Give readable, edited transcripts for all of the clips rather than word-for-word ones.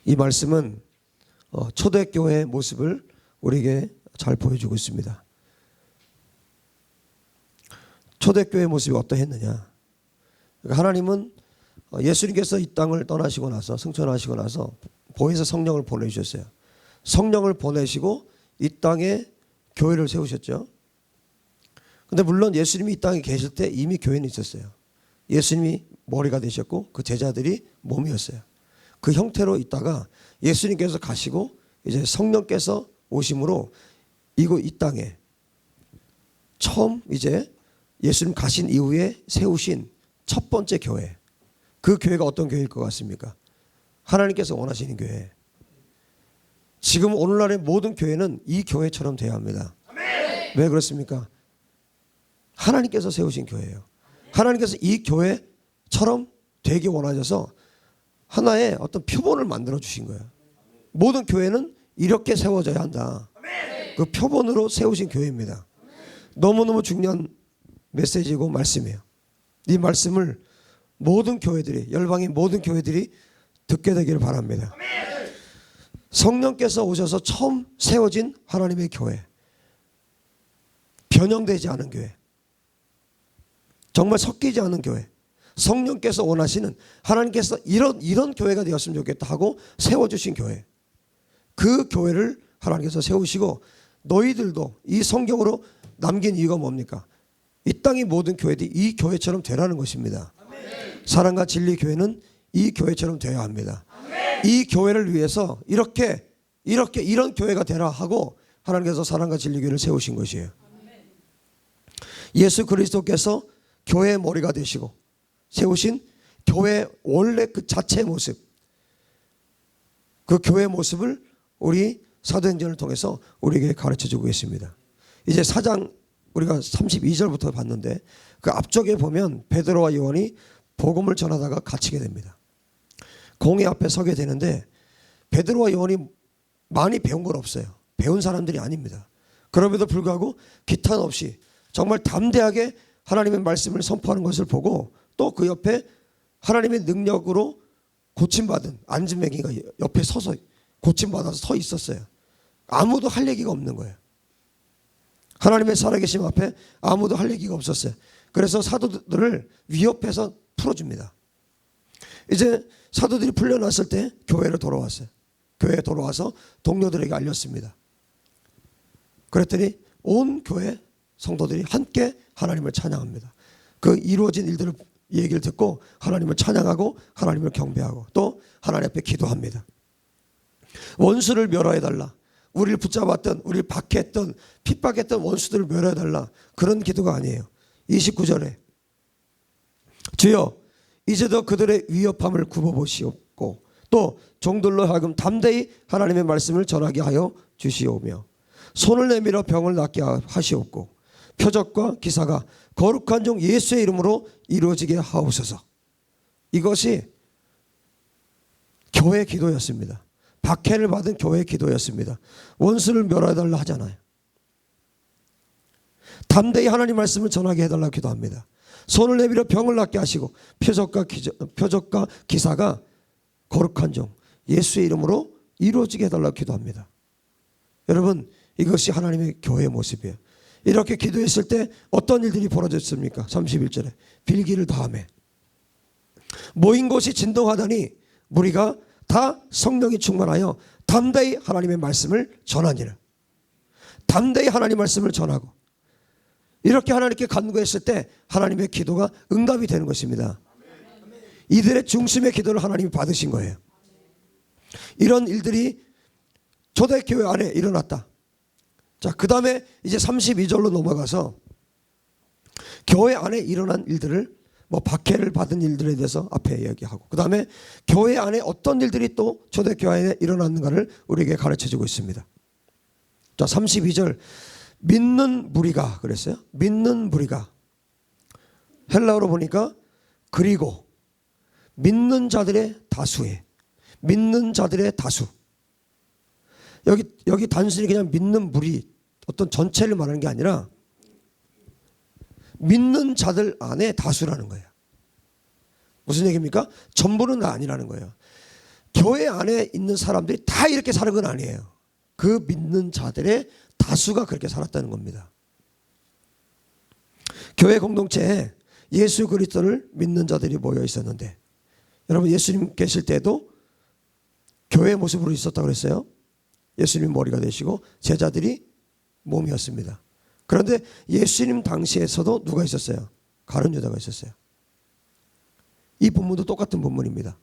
이 말씀은 초대교회의 모습을 우리에게 잘 보여주고 있습니다. 초대교회의 모습이 어떠했느냐. 하나님은 예수님께서 이 땅을 떠나시고 나서 승천하시고 나서 보혜사 성령을 보내주셨어요. 성령을 보내시고 이 땅에 교회를 세우셨죠. 근데 물론 예수님이 이 땅에 계실 때 이미 교회는 있었어요. 예수님이 머리가 되셨고 그 제자들이 몸이었어요. 그 형태로 있다가 예수님께서 가시고 이제 성령께서 오심으로 이 땅에 처음 이제 예수님 가신 이후에 세우신 첫 번째 교회. 그 교회가 어떤 교회일 것 같습니까? 하나님께서 원하시는 교회. 지금 오늘날의 모든 교회는 이 교회처럼 되어야 합니다. 왜 그렇습니까? 하나님께서 세우신 교회예요. 하나님께서 이 교회처럼 되기 원하셔서 하나의 어떤 표본을 만들어 주신 거예요. 모든 교회는 이렇게 세워져야 한다. 그 표본으로 세우신 교회입니다. 너무너무 중요한 메시지고 말씀이에요. 이 말씀을 모든 교회들이, 열방의 모든 교회들이 듣게 되기를 바랍니다. 성령께서 오셔서 처음 세워진 하나님의 교회, 변형되지 않은 교회, 정말 섞이지 않은 교회, 성령께서 원하시는, 하나님께서 이런 교회가 되었으면 좋겠다 하고 세워주신 교회, 그 교회를 하나님께서 세우시고 너희들도 이 성경으로 남긴 이유가 뭡니까? 이 땅의 모든 교회들이 이 교회처럼 되라는 것입니다. 사랑과 진리 교회는 이 교회처럼 되어야 합니다. 이 교회를 위해서 이런 교회가 되라 하고 하나님께서 사랑과 진리 교회를 세우신 것이에요. 예수 그리스도께서 교회의 머리가 되시고 세우신 교회 원래 그 자체의 모습, 그 교회의 모습을 우리 사도행전을 통해서 우리에게 가르쳐주고 있습니다. 이제 4장 우리가 32절부터 봤는데 그 앞쪽에 보면 베드로와 요한이 복음을 전하다가 갇히게 됩니다. 공회 앞에 서게 되는데 베드로와 요한이 많이 배운 건 없어요. 배운 사람들이 아닙니다. 그럼에도 불구하고 기탄 없이 정말 담대하게 하나님의 말씀을 선포하는 것을 보고 또 그 옆에 하나님의 능력으로 고침받은 안진뱅이가 옆에 서서 고침받아서 서 있었어요. 아무도 할 얘기가 없는 거예요. 하나님의 살아계심 앞에 아무도 할 얘기가 없었어요. 그래서 사도들을 위협해서 풀어줍니다. 이제 사도들이 풀려났을 때 교회로 돌아왔어요. 교회에 돌아와서 동료들에게 알렸습니다. 그랬더니 온 교회 성도들이 함께 하나님을 찬양합니다. 그 이루어진 일들을 얘기를 듣고 하나님을 찬양하고 하나님을 경배하고 또 하나님 앞에 기도합니다. 원수를 멸하여달라. 우리를 붙잡았던, 우리를 박해했던, 핍박했던 원수들을 멸하여달라. 그런 기도가 아니에요. 29절에 주여 이제도 그들의 위협함을 굽어보시옵고 또 종들로 하여금 담대히 하나님의 말씀을 전하게 하여 주시오며 손을 내밀어 병을 낫게 하시옵고 표적과 기사가 거룩한 종 예수의 이름으로 이루어지게 하옵소서. 이것이 교회의 기도였습니다. 박해를 받은 교회의 기도였습니다. 원수를 멸하달라 하잖아요. 담대히 하나님 말씀을 전하게 해달라고 기도합니다. 손을 내밀어 병을 낫게 하시고 표적과 기사가 거룩한 종 예수의 이름으로 이루어지게 해달라고 기도합니다. 여러분 이것이 하나님의 교회의 모습이에요. 이렇게 기도했을 때 어떤 일들이 벌어졌습니까? 31절에 빌기를 다하매 모인 곳이 진동하더니 무리가 다 성령이 충만하여 담대히 하나님의 말씀을 전하니라. 담대히 하나님 말씀을 전하고 이렇게 하나님께 간구했을 때 하나님의 기도가 응답이 되는 것입니다. 이들의 중심의 기도를 하나님이 받으신 거예요. 이런 일들이 초대교회 안에 일어났다. 자, 그 다음에 이제 32절로 넘어가서 교회 안에 일어난 일들을 박해를 받은 일들에 대해서 앞에 이야기하고 그 다음에 교회 안에 어떤 일들이 또 초대교회 안에 일어났는가를 우리에게 가르쳐주고 있습니다. 자, 32절 믿는 무리가 그랬어요. 믿는 무리가 헬라어로 보니까 그리고 믿는 자들의 다수에 믿는 자들의 다수 여기 단순히 그냥 믿는 무리 어떤 전체를 말하는 게 아니라 믿는 자들 안에 다수라는 거예요. 무슨 얘기입니까? 전부는 아니라는 거예요. 교회 안에 있는 사람들이 다 이렇게 사는 건 아니에요. 그 믿는 자들의 다수가 그렇게 살았다는 겁니다. 교회 공동체에 예수 그리스도를 믿는 자들이 모여 있었는데, 여러분 예수님 계실 때도 교회 모습으로 있었다고 그랬어요. 예수님 머리가 되시고 제자들이 몸이었습니다. 그런데 예수님 당시에서도 누가 있었어요? 가룟 유다가 있었어요. 이 본문도 똑같은 본문입니다.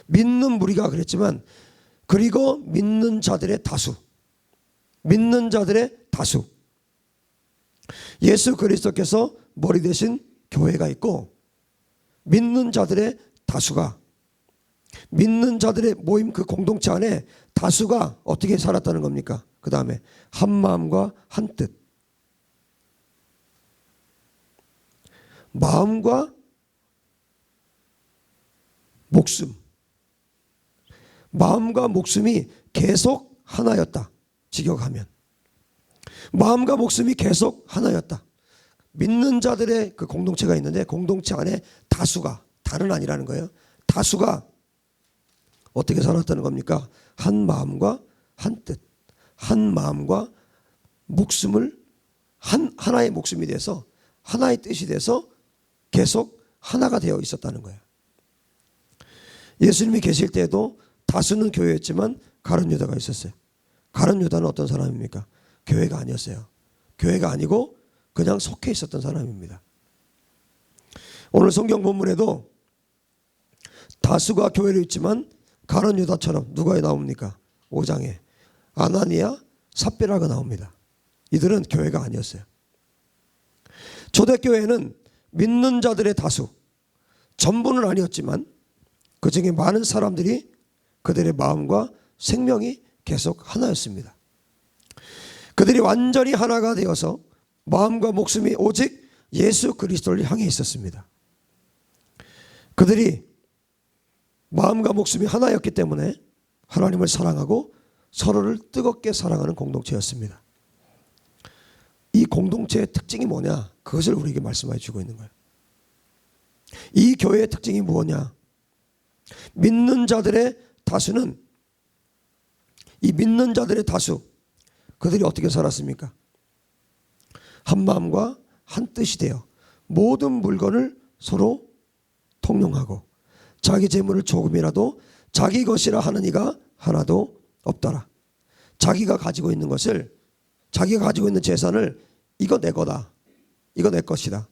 믿는 무리가 그랬지만, 그리고 믿는 자들의 다수, 믿는 자들의 다수, 예수 그리스도께서 머리 대신 교회가 있고, 믿는 자들의 다수가, 믿는 자들의 모임 그 공동체 안에 다수가 어떻게 살았다는 겁니까? 그 다음에 한 마음과 한 뜻, 마음과 목숨, 마음과 목숨이 계속 하나였다. 직역하면 마음과 목숨이 계속 하나였다. 믿는 자들의 그 공동체가 있는데, 공동체 안에 다수가, 다는 아니라는 거예요. 다수가 어떻게 살았다는 겁니까? 한 마음과 한 뜻, 한 마음과 목숨을 하나의 목숨이 돼서, 하나의 뜻이 돼서 계속 하나가 되어 있었다는 거예요. 예수님이 계실 때도 다수는 교회였지만 가룟 유다가 있었어요. 가룟 유다는 어떤 사람입니까? 교회가 아니었어요. 교회가 아니고 그냥 속해 있었던 사람입니다. 오늘 성경 본문에도 다수가 교회로 있지만 가룟 유다처럼 누가 나옵니까? 5장에 아나니아, 삽비라가 나옵니다. 이들은 교회가 아니었어요. 초대교회는 믿는 자들의 다수, 전부는 아니었지만 그 중에 많은 사람들이 그들의 마음과 생명이 계속 하나였습니다. 그들이 완전히 하나가 되어서 마음과 목숨이 오직 예수 그리스도를 향해 있었습니다. 그들이 마음과 목숨이 하나였기 때문에 하나님을 사랑하고 서로를 뜨겁게 사랑하는 공동체였습니다. 이 공동체의 특징이 뭐냐? 그것을 우리에게 말씀해 주고 있는 거예요. 이 교회의 특징이 뭐냐? 믿는 자들의 다수는, 이 믿는 자들의 다수, 그들이 어떻게 살았습니까? 한 마음과 한 뜻이 되어 모든 물건을 서로 통용하고 자기 재물을 조금이라도 자기 것이라 하는 이가 하나도 없더라. 자기가 가지고 있는 것을, 자기가 가지고 있는 재산을, 이거 내 거다, 이거 내 것이다,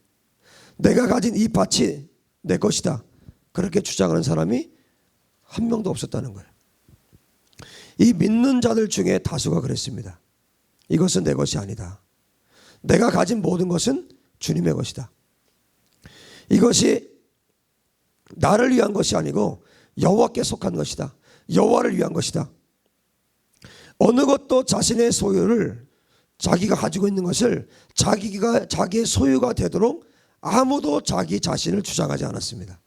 내가 가진 이 밭이 내 것이다, 그렇게 주장하는 사람이 한 명도 없었다는 거예요. 이 믿는 자들 중에 다수가 그랬습니다. 이것은 내 것이 아니다. 내가 가진 모든 것은 주님의 것이다. 이것이 나를 위한 것이 아니고 여호와께 속한 것이다. 여호와를 위한 것이다. 어느 것도 자신의 소유를, 자기가 가지고 있는 것을 자기의 소유가 되도록 아무도 자기 자신을 주장하지 않았습니다.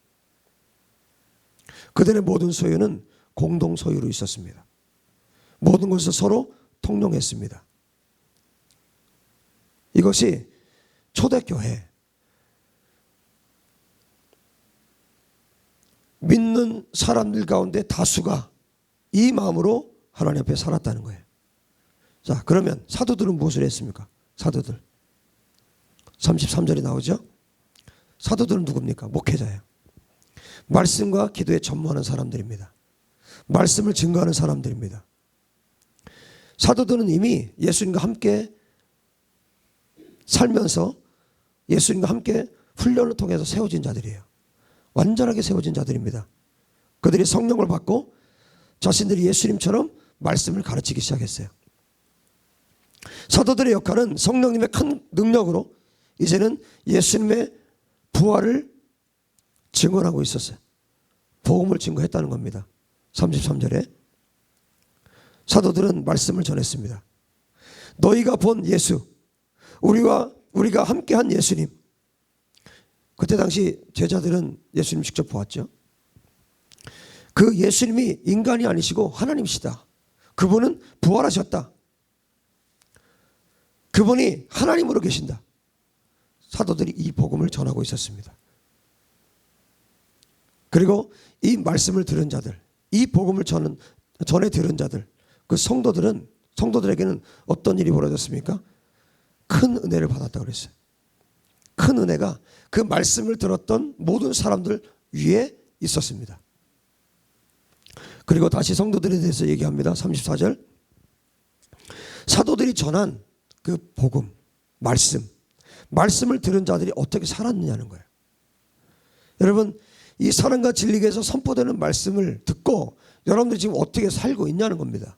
그들의 모든 소유는 공동 소유로 있었습니다. 모든 것을 서로 통용했습니다. 이것이 초대교회, 믿는 사람들 가운데 다수가 이 마음으로 하나님 앞에 살았다는 거예요. 자, 그러면 사도들은 무엇을 했습니까? 사도들 33절에 나오죠. 사도들은 누굽니까? 목회자예요. 말씀과 기도에 전무하는 사람들입니다. 말씀을 증거하는 사람들입니다. 사도들은 이미 예수님과 함께 살면서 예수님과 함께 훈련을 통해서 세워진 자들이에요. 완전하게 세워진 자들입니다. 그들이 성령을 받고 자신들이 예수님처럼 말씀을 가르치기 시작했어요. 사도들의 역할은 성령님의 큰 능력으로 이제는 예수님의 부활을 증언하고 있었어요. 복음을 증거했다는 겁니다. 33절에 사도들은 말씀을 전했습니다. 너희가 본 예수, 우리가 함께한 예수님. 그때 당시 제자들은 예수님 직접 보았죠. 그 예수님이 인간이 아니시고 하나님이시다. 그분은 부활하셨다. 그분이 하나님으로 계신다. 사도들이 이 복음을 전하고 있었습니다. 그리고 이 말씀을 들은 자들, 이 복음을 전에 들은 자들, 그 성도들에게는 어떤 일이 벌어졌습니까? 큰 은혜를 받았다고 그랬어요. 큰 은혜가 그 말씀을 들었던 모든 사람들 위에 있었습니다. 그리고 다시 성도들에 대해서 얘기합니다. 34절. 사도들이 전한 그 복음, 말씀을 들은 자들이 어떻게 살았느냐는 거예요. 여러분, 이 사랑과 진리에서 선포되는 말씀을 듣고 여러분들이 지금 어떻게 살고 있냐는 겁니다.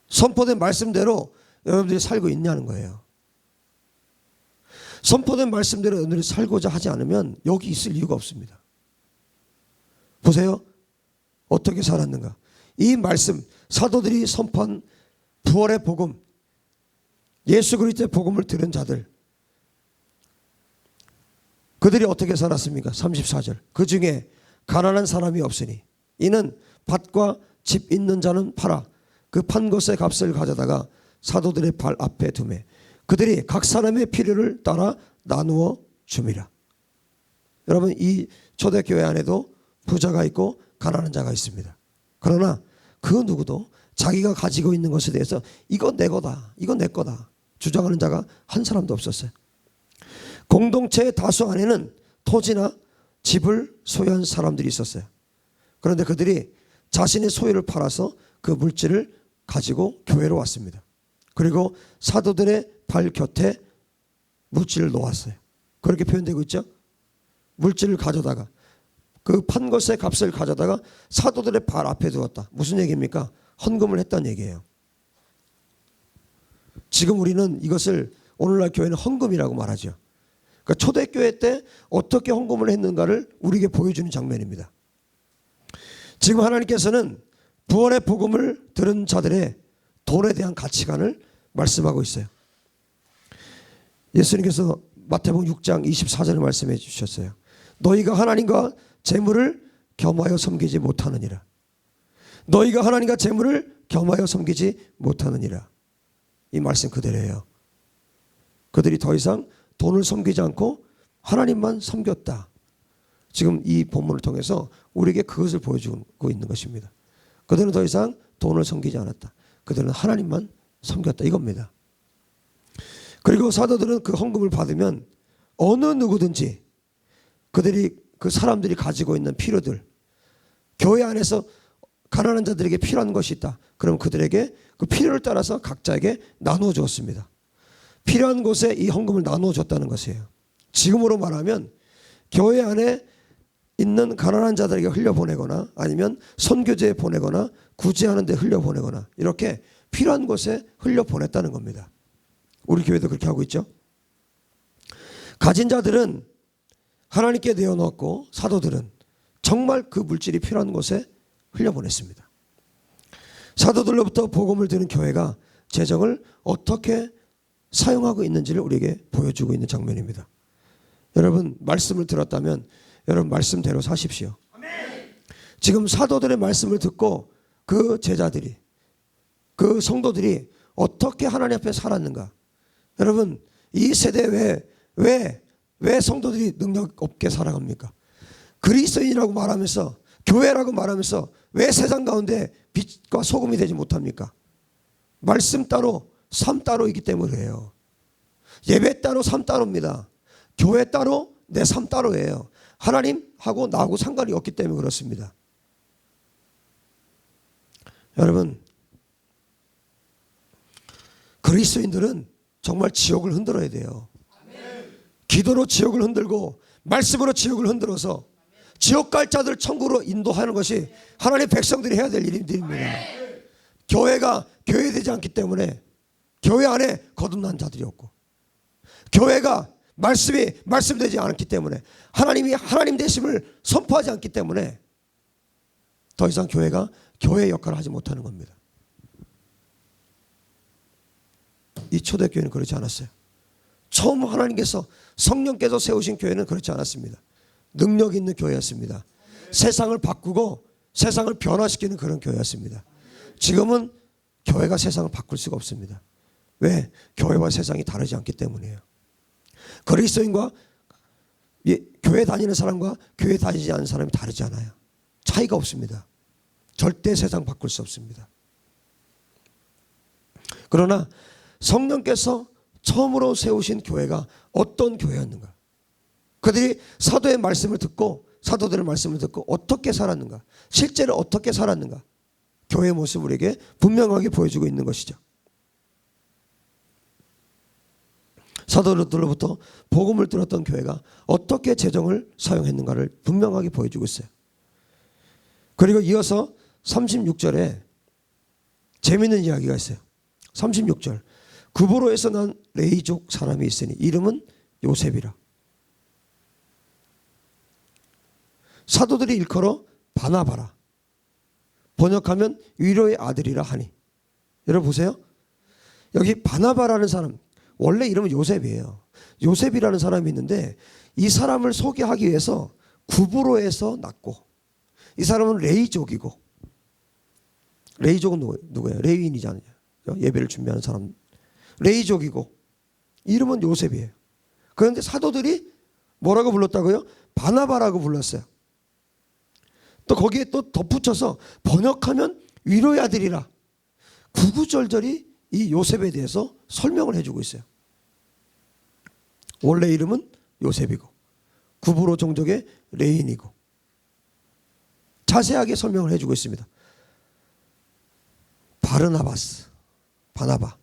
선포된 말씀대로 여러분들이 살고 있냐는 거예요. 선포된 말씀대로 여러분들이 살고자 하지 않으면 여기 있을 이유가 없습니다. 보세요. 어떻게 살았는가. 이 말씀, 사도들이 선포한 부활의 복음, 예수 그리스도의 복음을 들은 자들, 그들이 어떻게 살았습니까? 34절. 그 중에 가난한 사람이 없으니 이는 밭과 집 있는 자는 팔아 그 판 것의 값을 가져다가 사도들의 발 앞에 두매 그들이 각 사람의 필요를 따라 나누어 줌이라. 여러분, 이 초대교회 안에도 부자가 있고 가난한 자가 있습니다. 그러나 그 누구도 자기가 가지고 있는 것에 대해서 이건 내 거다, 이건 내 거다 주장하는 자가 한 사람도 없었어요. 공동체의 다수 안에는 토지나 집을 소유한 사람들이 있었어요. 그런데 그들이 자신의 소유를 팔아서 그 물질을 가지고 교회로 왔습니다. 그리고 사도들의 발 곁에 물질을 놓았어요. 그렇게 표현되고 있죠. 물질을 가져다가 그 판 것의 값을 가져다가 사도들의 발 앞에 두었다. 무슨 얘기입니까? 헌금을 했다는 얘기예요. 지금 우리는 이것을 오늘날 교회는 헌금이라고 말하죠. 그러니까 초대교회 때 어떻게 헌금을 했는가를 우리에게 보여주는 장면입니다. 지금 하나님께서는 부활의 복음을 들은 자들의 돈에 대한 가치관을 말씀하고 있어요. 예수님께서 마태복음 6장 24절에 말씀해 주셨어요. 너희가 하나님과 재물을 겸하여 섬기지 못하느니라. 너희가 하나님과 재물을 겸하여 섬기지 못하느니라. 이 말씀 그대로예요. 그들이 더 이상 돈을 섬기지 않고 하나님만 섬겼다. 지금 이 본문을 통해서 우리에게 그것을 보여주고 있는 것입니다. 그들은 더 이상 돈을 섬기지 않았다. 그들은 하나님만 섬겼다 이겁니다. 그리고 사도들은 그 헌금을 받으면 어느 누구든지 그 사람들이 가지고 있는 필요들, 교회 안에서 가난한 자들에게 필요한 것이 있다. 그럼 그들에게 그 필요를 따라서 각자에게 나누어 주었습니다. 필요한 곳에 이 헌금을 나누어 줬다는 것이에요. 지금으로 말하면 교회 안에 있는 가난한 자들에게 흘려보내거나 아니면 선교제에 보내거나 구제하는 데 흘려보내거나 이렇게 필요한 곳에 흘려보냈다는 겁니다. 우리 교회도 그렇게 하고 있죠. 가진 자들은 하나님께 내어놓았고 사도들은 정말 그 물질이 필요한 곳에 흘려보냈습니다. 사도들로부터 복음을 듣는 교회가 재정을 어떻게 사용하고 있는지를 우리에게 보여주고 있는 장면입니다. 여러분, 말씀을 들었다면 여러분 말씀대로 사십시오. 지금 사도들의 말씀을 듣고 그 제자들이, 그 성도들이 어떻게 하나님 앞에 살았는가. 여러분, 이 세대에 왜 성도들이 능력 없게 살아갑니까? 그리스도인이라고 말하면서, 교회라고 말하면서 왜 세상 가운데 빛과 소금이 되지 못합니까? 말씀 따로 삶 따로이기 때문이에요. 예배 따로 삶 따로입니다. 교회 따로 내 삶 따로예요. 하나님하고 나하고 상관이 없기 때문에 그렇습니다. 여러분, 그리스도인들은 정말 지옥을 흔들어야 돼요. 기도로 지옥을 흔들고 말씀으로 지옥을 흔들어서 지옥 갈 자들 천국으로 인도하는 것이 하나님의 백성들이 해야 될 일입니다. 교회가 교회되지 않기 때문에 교회 안에 거듭난 자들이 없고, 교회가 말씀이 말씀되지 않기 때문에 하나님이 하나님 되심을 선포하지 않기 때문에 더 이상 교회가 교회의 역할을 하지 못하는 겁니다. 이 초대교회는 그렇지 않았어요. 처음 하나님께서 성령께서 세우신 교회는 그렇지 않았습니다. 능력 있는 교회였습니다. 세상을 바꾸고 세상을 변화시키는 그런 교회였습니다. 지금은 교회가 세상을 바꿀 수가 없습니다. 왜? 교회와 세상이 다르지 않기 때문이에요. 그리스도인과 교회 다니는 사람과 교회 다니지 않는 사람이 다르지 않아요. 차이가 없습니다. 절대 세상 바꿀 수 없습니다. 그러나 성령께서 처음으로 세우신 교회가 어떤 교회였는가? 그들이 사도의 말씀을 듣고 사도들의 말씀을 듣고 어떻게 살았는가? 실제로 어떻게 살았는가? 교회의 모습을 우리에게 분명하게 보여주고 있는 것이죠. 사도들로부터 복음을 들었던 교회가 어떻게 재정을 사용했는가를 분명하게 보여주고 있어요. 그리고 이어서 36절에 재미있는 이야기가 있어요. 36절. 구브로에서 난 레이족 사람이 있으니 이름은 요셉이라. 사도들이 일컬어 바나바라. 번역하면 위로의 아들이라 하니. 여러분 보세요. 여기 바나바라는 사람, 원래 이름은 요셉이에요. 요셉이라는 사람이 있는데 이 사람을 소개하기 위해서 구브로에서 났고, 이 사람은 레이족이고, 레이족은 누구예요? 레위인이잖아요. 예배를 준비하는 사람. 레이족이고 이름은 요셉이에요. 그런데 사도들이 뭐라고 불렀다고요? 바나바라고 불렀어요. 또 거기에 또 덧붙여서 번역하면 위로의 아들이라 구구절절히 이 요셉에 대해서 설명을 해주고 있어요. 원래 이름은 요셉이고 구브로 종족의 레인이고 자세하게 설명을 해주고 있습니다. 바르나바스, 바나바.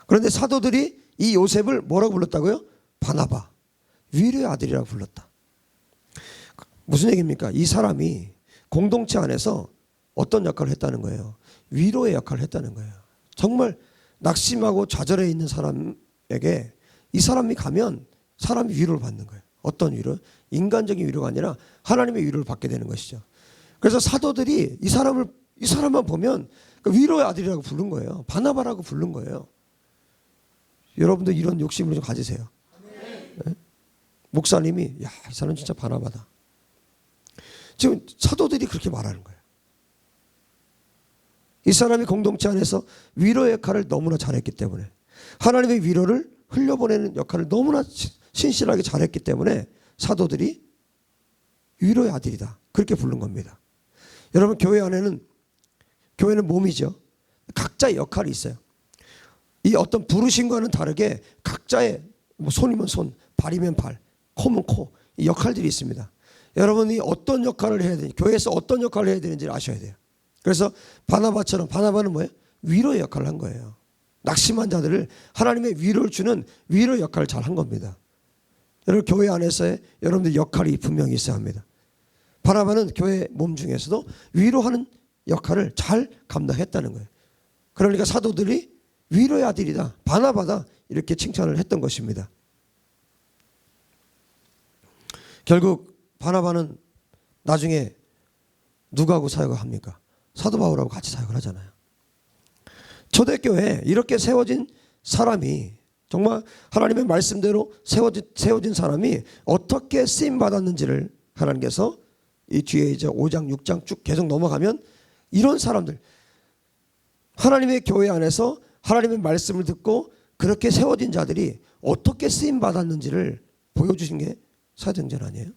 그런데 사도들이 이 요셉을 뭐라고 불렀다고요? 바나바, 위로의 아들이라고 불렀다. 무슨 얘기입니까? 이 사람이 공동체 안에서 어떤 역할을 했다는 거예요? 위로의 역할을 했다는 거예요. 정말 낙심하고 좌절해 있는 사람에게 이 사람이 가면 사람이 위로를 받는 거예요. 어떤 위로? 인간적인 위로가 아니라 하나님의 위로를 받게 되는 것이죠. 그래서 사도들이 이 사람만 보면 위로의 아들이라고 부른 거예요. 바나바라고 부른 거예요. 여러분도 이런 욕심을 좀 가지세요. 네? 목사님이 야, 이 사람 진짜 바나바다. 지금 사도들이 그렇게 말하는 거예요. 이 사람이 공동체 안에서 위로의 역할을 너무나 잘했기 때문에, 하나님의 위로를 흘려보내는 역할을 너무나 신실하게 잘했기 때문에 사도들이 위로의 아들이다, 그렇게 부른 겁니다. 여러분, 교회는 몸이죠. 각자의 역할이 있어요. 이 어떤 부르심과는 다르게 각자의 손이면 손, 발이면 발, 코면 코, 이 역할들이 있습니다. 여러분이 어떤 역할을 해야 되는지, 교회에서 어떤 역할을 해야 되는지를 아셔야 돼요. 그래서 바나바처럼, 바나바는 뭐예요? 위로의 역할을 한 거예요. 낙심한 자들을 하나님의 위로를 주는 위로의 역할을 잘 한 겁니다. 여러분, 교회 안에서의 여러분들 역할이 분명히 있어야 합니다. 바나바는 교회 몸 중에서도 위로하는 역할을 잘 감당했다는 거예요. 그러니까 사도들이 위로의 아들이다, 바나바다, 이렇게 칭찬을 했던 것입니다. 결국 바나바는 나중에 누구하고 사역을 합니까? 사도 바울하고 같이 사역을 하잖아요. 초대교회에 이렇게 세워진 사람이, 정말 하나님의 말씀대로 세워진 사람이 어떻게 쓰임받았는지를 하나님께서 이 뒤에 이제 5장 6장 쭉 계속 넘어가면 이런 사람들, 하나님의 교회 안에서 하나님의 말씀을 듣고 그렇게 세워진 자들이 어떻게 쓰임받았는지를 보여주신 게 사도행전 아니에요?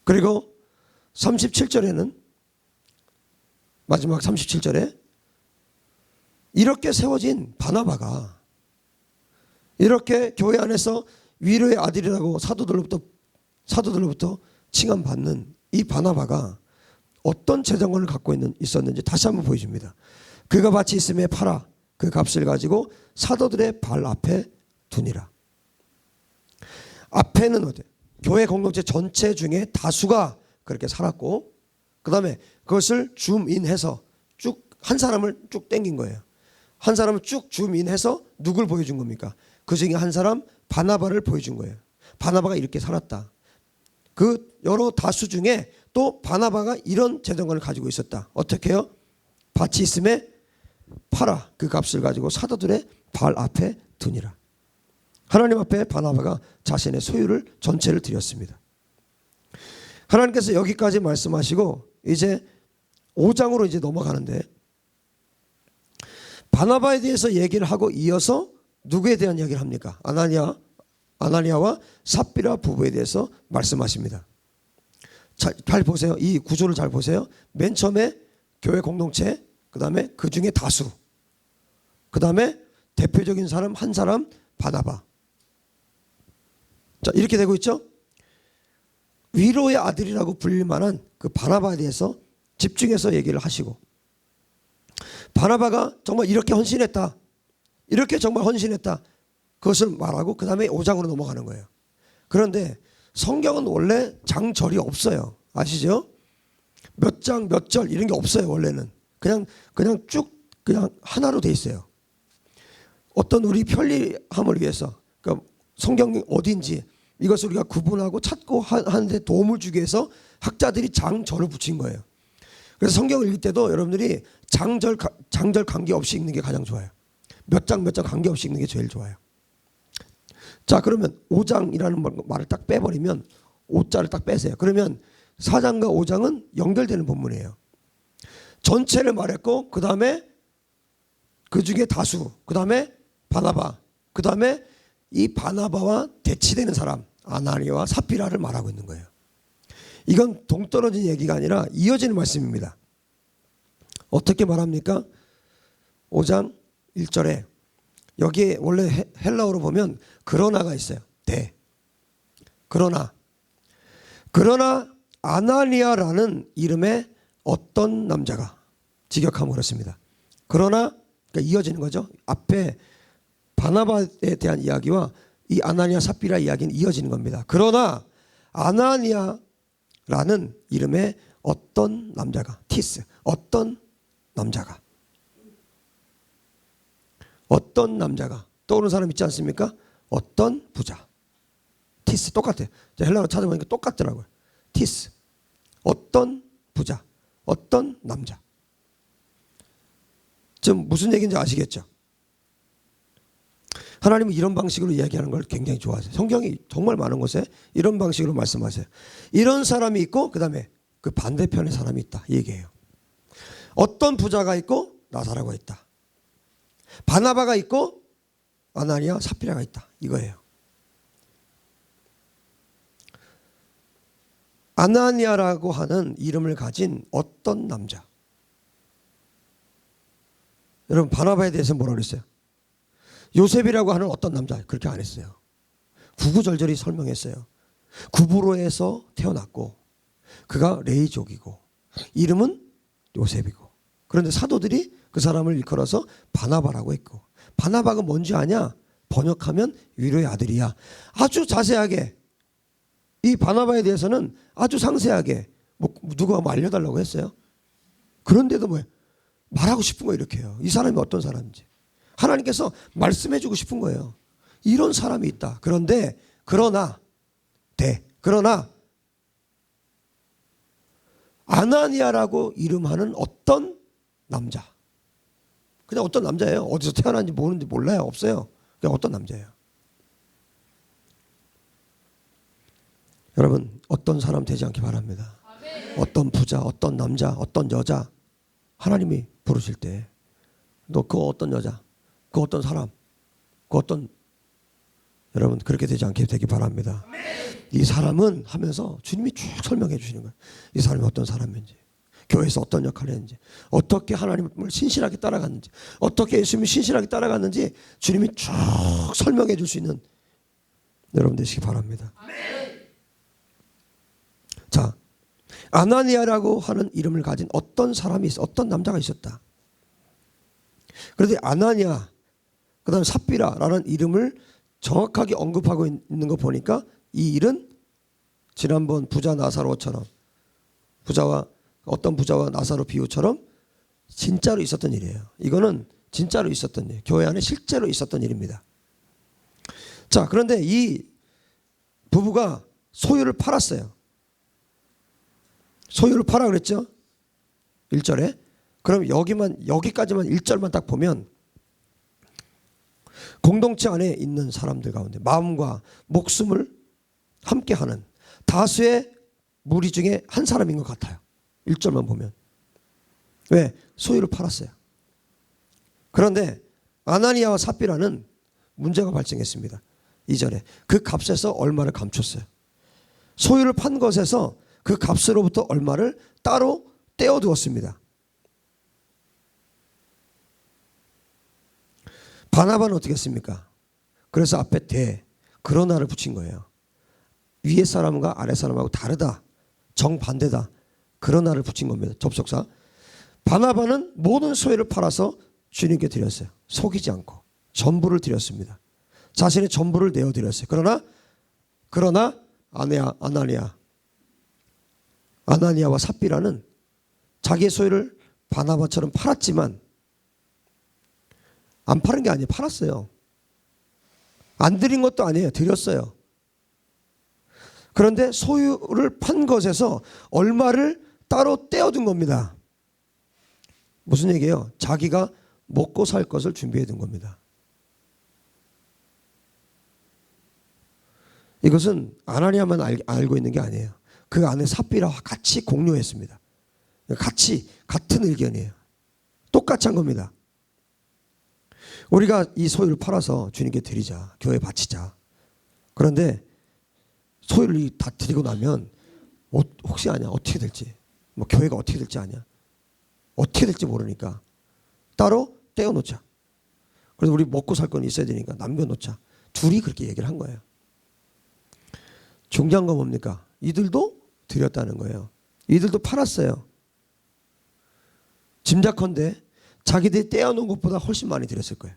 그리고 37절에는, 마지막 37절에 이렇게 세워진 바나바가, 이렇게 교회 안에서 위로의 아들이라고 사도들로부터 칭함받는 이 바나바가 어떤 재정권을 갖고 있었는지 다시 한번 보여줍니다. 그가 밭이 있음에 팔아 그 값을 가지고 사도들의 발 앞에 두니라. 앞에는 어때요? 교회 공동체 전체 중에 다수가 그렇게 살았고, 그 다음에 그것을 줌인해서 쭉 한 사람을 쭉 땡긴 거예요. 한 사람을 쭉 줌인해서 누굴 보여준 겁니까? 그 중에 한 사람, 바나바를 보여준 거예요. 바나바가 이렇게 살았다. 그 여러 다수 중에 또 바나바가 이런 재정권을 가지고 있었다. 어떻게 해요? 밭이 있음에 팔아 그 값을 가지고 사도들의 발 앞에 두니라. 하나님 앞에 바나바가 자신의 소유를 전체를 드렸습니다. 하나님께서 여기까지 말씀하시고 이제 5장으로 이제 넘어가는데, 바나바에 대해서 얘기를 하고 이어서 누구에 대한 이야기를 합니까? 아나니아, 아나니아와 삽비라 부부에 대해서 말씀하십니다. 잘 보세요. 이 구조를 잘 보세요. 맨 처음에 교회 공동체, 그 다음에 그 중에 다수, 그 다음에 대표적인 사람 한 사람 바나바. 자, 이렇게 되고 있죠. 위로의 아들이라고 불릴 만한 그 바나바에 대해서 집중해서 얘기를 하시고, 바나바가 정말 이렇게 헌신했다, 이렇게 정말 헌신했다, 그것을 말하고 그 다음에 5장으로 넘어가는 거예요. 그런데 성경은 원래 장절이 없어요. 아시죠? 몇 장 몇 절 이런 게 없어요. 원래는 그냥 쭉 그냥 하나로 돼 있어요. 어떤 우리 편리함을 위해서, 그러니까 성경이 어딘지 이것을 우리가 구분하고 찾고 하는데 도움을 주기 위해서 학자들이 장절을 붙인 거예요. 그래서 성경을 읽을 때도 여러분들이 장절 관계없이 읽는 게 가장 좋아요. 몇 장 몇 장 관계없이 읽는 게 제일 좋아요. 자, 그러면 5장이라는 말을 딱 빼버리면 5자를 딱 빼세요. 그러면 4장과 5장은 연결되는 본문이에요. 전체를 말했고, 그 다음에 그 중에 다수, 그 다음에 바나바, 그 다음에 이 바나바와 대치되는 사람 아나니아와 삽비라를 말하고 있는 거예요. 이건 동떨어진 얘기가 아니라 이어지는 말씀입니다. 어떻게 말합니까? 5장 1절에 여기에 원래 헬라어로 보면 그러나가 있어요. 그러나 아나니아라는 이름의 어떤 남자가, 직역하면 그렇습니다. 그러나, 그러니까 이어지는 거죠. 앞에 바나바에 대한 이야기와 이 아나니아 삽비라 이야기는 이어지는 겁니다. 그러나 아나니아라는 이름의 어떤 남자가, 티스, 어떤 남자가 떠오르는 사람 있지 않습니까? 어떤 부자, 티스, 똑같아요. 헬라어로 찾아보니까 똑같더라고요. 티스, 어떤 부자, 어떤 남자. 지금 무슨 얘기인지 아시겠죠? 하나님은 이런 방식으로 이야기하는 걸 굉장히 좋아하세요. 성경이 정말 많은 곳에 이런 방식으로 말씀하세요. 이런 사람이 있고 그 다음에 그 반대편에 사람이 있다, 이 얘기예요. 어떤 부자가 있고 나사로가 있다, 바나바가 있고 아나니아 삽비라가 있다, 이거예요. 아나니아라고 하는 이름을 가진 어떤 남자. 여러분, 바나바에 대해서 뭐라고 그랬어요? 요셉이라고 하는 어떤 남자, 그렇게 안 했어요. 구구절절히 설명했어요. 구브로에서 태어났고 그가 레이족이고 이름은 요셉이고, 그런데 사도들이 그 사람을 일컬어서 바나바라고 했고, 바나바가 뭔지 아냐? 번역하면 위로의 아들이야. 아주 자세하게 이 바나바에 대해서는 아주 상세하게 누가 알려달라고 했어요. 그런데도 말하고 싶은 거예요. 이렇게 해요. 이 사람이 어떤 사람인지 하나님께서 말씀해주고 싶은 거예요. 이런 사람이 있다. 그러나 아나니아라고 이름하는 어떤 남자, 그냥 어떤 남자예요. 어디서 태어난지 모르는지 몰라요. 없어요. 그냥 어떤 남자예요. 여러분, 어떤 사람 되지 않기 바랍니다. 어떤 부자, 어떤 남자, 어떤 여자, 하나님이 부르실 때 너 그 어떤 여자, 그 어떤 사람, 그 어떤, 여러분 그렇게 되지 않게 되기 바랍니다. 이 사람은 하면서 주님이 쭉 설명해 주시는 거예요. 이 사람이 어떤 사람인지, 교회에서 어떤 역할을 했는지, 어떻게 하나님을 신실하게 따라갔는지, 어떻게 예수님을 신실하게 따라갔는지 주님이 쭉 설명해 줄 수 있는 여러분 되시기 바랍니다. 자, 아나니아라고 하는 이름을 가진 어떤 사람이 어떤 남자가 있었다. 그런데 아나니아, 그 다음에 삽비라라는 이름을 정확하게 언급하고 있는 거 보니까 이 일은 지난번 부자 나사로처럼, 어떤 부자와 나사로 비유처럼 진짜로 있었던 일이에요. 이거는 진짜로 있었던 일, 교회 안에 실제로 있었던 일입니다. 자, 그런데 이 부부가 소유를 팔았어요. 소유를 팔아 그랬죠? 1절에. 그럼 여기까지만 1절만 딱 보면 공동체 안에 있는 사람들 가운데 마음과 목숨을 함께하는 다수의 무리 중에 한 사람인 것 같아요. 1절만 보면. 왜? 소유를 팔았어요. 그런데 아나니아와 삽비라는 문제가 발생했습니다. 이전에 그 값에서 얼마를 감췄어요. 소유를 판 것에서 그 값으로부터 얼마를 따로 떼어두었습니다. 바나바는 어떻게 했습니까? 그래서 앞에 대, 그러나를 붙인 거예요. 위에 사람과 아래 사람하고 다르다, 정반대다, 그러나를 붙인 겁니다. 접속사. 바나바는 모든 소유를 팔아서 주님께 드렸어요. 속이지 않고 전부를 드렸습니다. 자신의 전부를 내어드렸어요. 그러나 아나니아와 삽비라는 자기의 소유를 바나바처럼 팔았지만 안 파는 게 아니에요. 팔았어요. 안 드린 것도 아니에요. 드렸어요. 그런데 소유를 판 것에서 얼마를 따로 떼어둔 겁니다. 무슨 얘기예요? 자기가 먹고 살 것을 준비해 둔 겁니다. 이것은 아나니아만 알고 있는 게 아니에요. 그 안에 삽비라와 같이 공유했습니다. 같은 의견이에요. 똑같이 한 겁니다. 우리가 이 소유를 팔아서 주님께 드리자, 교회에 바치자. 그런데 소유를 다 드리고 나면 혹시 아냐, 어떻게 될지, 뭐 교회가 어떻게 될지 아냐, 어떻게 될지 모르니까 따로 떼어놓자. 그래서 우리 먹고 살 건 있어야 되니까 남겨놓자. 둘이 그렇게 얘기를 한 거예요. 중요한 건 뭡니까? 이들도 드렸다는 거예요. 이들도 팔았어요. 짐작컨대 자기들이 떼어놓은 것보다 훨씬 많이 드렸을 거예요.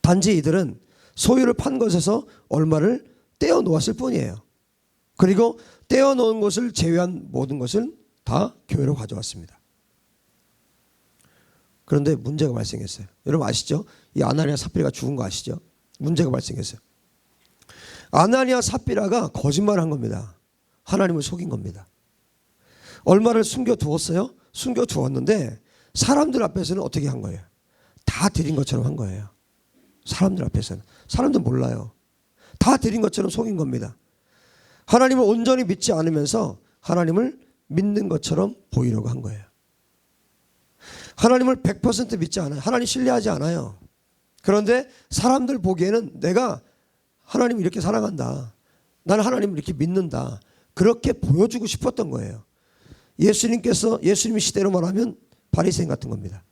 단지 이들은 소유를 판 것에서 얼마를 떼어놓았을 뿐이에요. 그리고 떼어놓은 것을 제외한 모든 것을 다 교회로 가져왔습니다. 그런데 문제가 발생했어요. 여러분 아시죠? 이 아나니아 삽비라가 죽은 거 아시죠? 문제가 발생했어요. 아나니아 삽비라가 거짓말을 한 겁니다. 하나님을 속인 겁니다. 얼마를 숨겨두었어요? 숨겨두었는데 사람들 앞에서는 어떻게 한 거예요? 다 드린 것처럼 한 거예요. 사람들 앞에서는. 사람들 몰라요. 다 드린 것처럼 속인 겁니다. 하나님을 온전히 믿지 않으면서 하나님을 믿는 것처럼 보이려고 한 거예요. 하나님을 100% 믿지 않아요. 하나님 신뢰하지 않아요. 그런데 사람들 보기에는 내가 하나님을 이렇게 사랑한다, 나는 하나님을 이렇게 믿는다, 그렇게 보여주고 싶었던 거예요. 예수님 시대로 말하면 바리새인 같은 겁니다.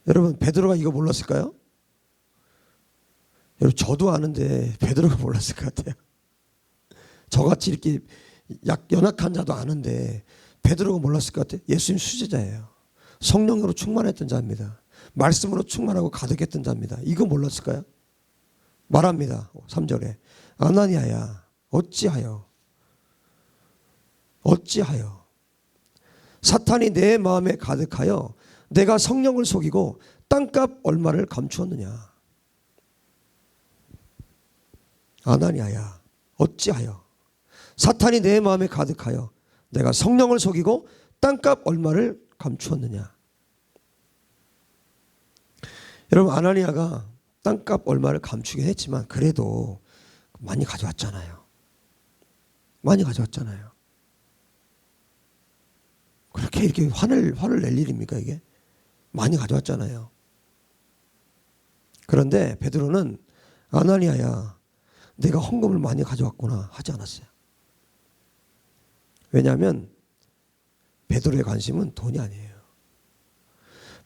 여러분 베드로가 이거 몰랐을까요? 여러분 저도 아는데 베드로가 몰랐을 것 같아요. 저같이 이렇게 연약한 자도 아는데 베드로가 몰랐을 것 같아요. 예수님 수제자예요. 성령으로 충만했던 자입니다. 말씀으로 충만하고 가득했던 자입니다. 이거 몰랐을까요? 말합니다. 3절에 아나니아야 어찌하여 사탄이 내 마음에 가득하여 내가 성령을 속이고 땅값 얼마를 감추었느냐. 아나니아야 어찌하여 사탄이 내 마음에 가득하여 내가 성령을 속이고 땅값 얼마를 감추었느냐. 여러분 아나니아가 땅값 얼마를 감추긴 했지만 그래도 많이 가져왔잖아요. 많이 가져왔잖아요. 그렇게 이렇게 화를 낼 일입니까 이게? 많이 가져왔잖아요. 그런데 베드로는 아나니아야 내가 헌금을 많이 가져왔구나 하지 않았어요. 왜냐하면 베드로의 관심은 돈이 아니에요.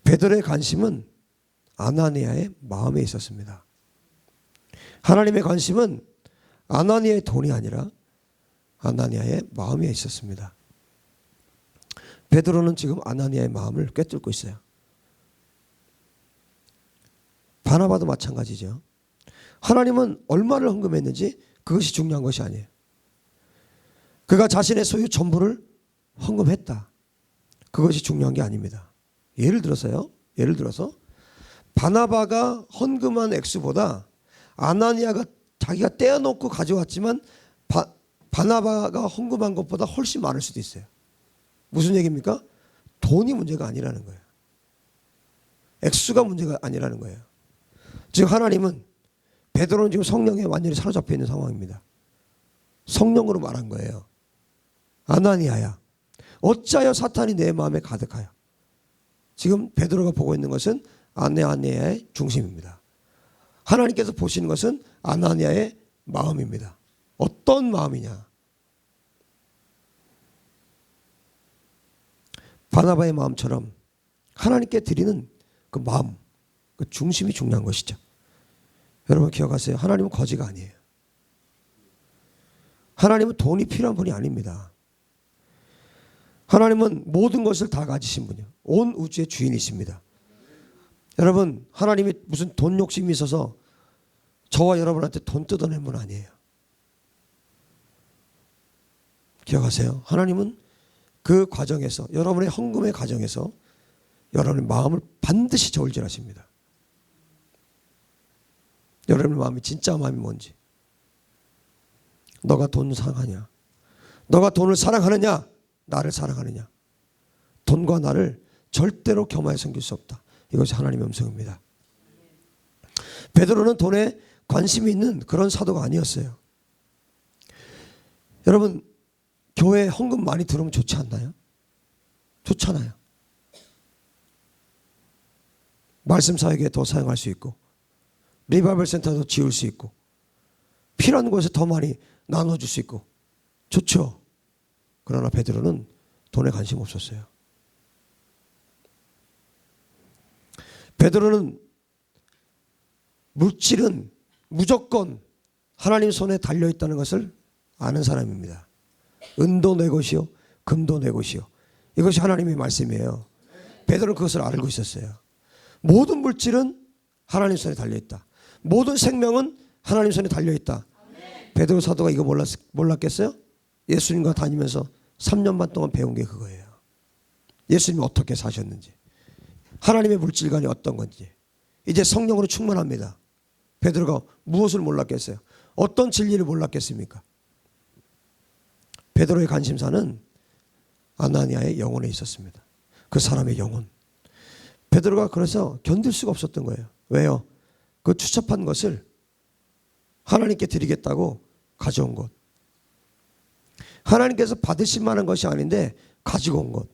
베드로의 관심은 아나니아의 마음에 있었습니다. 하나님의 관심은 아나니아의 돈이 아니라 아나니아의 마음에 있었습니다. 베드로는 지금 아나니아의 마음을 꿰뚫고 있어요. 바나바도 마찬가지죠. 하나님은 얼마를 헌금했는지 그것이 중요한 것이 아니에요. 그가 자신의 소유 전부를 헌금했다, 그것이 중요한 게 아닙니다. 예를 들어서 바나바가 헌금한 액수보다 아나니아가 자기가 떼어놓고 가져왔지만 바나바가 헌금한 것보다 훨씬 많을 수도 있어요. 무슨 얘기입니까? 돈이 문제가 아니라는 거예요. 액수가 문제가 아니라는 거예요. 즉 하나님은, 베드로는 지금 성령에 완전히 사로잡혀 있는 상황입니다. 성령으로 말한 거예요. 아나니아야 어찌하여 사탄이 내 마음에 가득하여. 지금 베드로가 보고 있는 것은 아나니아의 중심입니다. 하나님께서 보시는 것은 아나니아의 마음입니다. 어떤 마음이냐? 바나바의 마음처럼 하나님께 드리는 그 마음, 그 중심이 중요한 것이죠. 여러분 기억하세요. 하나님은 거지가 아니에요. 하나님은 돈이 필요한 분이 아닙니다. 하나님은 모든 것을 다 가지신 분이요. 온 우주의 주인이십니다. 여러분 하나님이 무슨 돈 욕심이 있어서 저와 여러분한테 돈 뜯어낸 분 아니에요. 기억하세요. 하나님은 그 과정에서 여러분의 헌금의 과정에서 여러분의 마음을 반드시 저울질하십니다. 여러분의 마음이 진짜 마음이 뭔지. 너가 돈 사랑하냐? 너가 돈을 사랑하느냐? 나를 사랑하느냐? 돈과 나를 절대로 겸하여 섬길 수 없다. 이것이 하나님의 음성입니다. 베드로는 돈에 관심이 있는 그런 사도가 아니었어요. 여러분 교회 헌금 많이 들어오면 좋지 않나요? 좋잖아요. 말씀 사역에 더 사용할 수 있고 리바이벌 센터도 지을 수 있고 필요한 곳에 더 많이 나눠줄 수 있고 좋죠. 그러나 베드로는 돈에 관심 없었어요. 베드로는 물질은 무조건 하나님 손에 달려있다는 것을 아는 사람입니다. 은도 내 것이요 금도 내 것이요. 이것이 하나님의 말씀이에요. 베드로는 그것을 알고 있었어요. 모든 물질은 하나님 손에 달려있다. 모든 생명은 하나님 손에 달려있다. 베드로 사도가 이거 몰랐겠어요? 예수님과 다니면서 3년 반 동안 배운 게 그거예요. 예수님이 어떻게 사셨는지, 하나님의 물질관이 어떤 건지. 이제 성령으로 충만합니다. 베드로가 무엇을 몰랐겠어요? 어떤 진리를 몰랐겠습니까? 베드로의 관심사는 아나니아의 영혼에 있었습니다. 그 사람의 영혼. 베드로가 그래서 견딜 수가 없었던 거예요. 왜요? 그 추첩한 것을 하나님께 드리겠다고 가져온 것. 하나님께서 받으실 만한 것이 아닌데 가지고 온 것.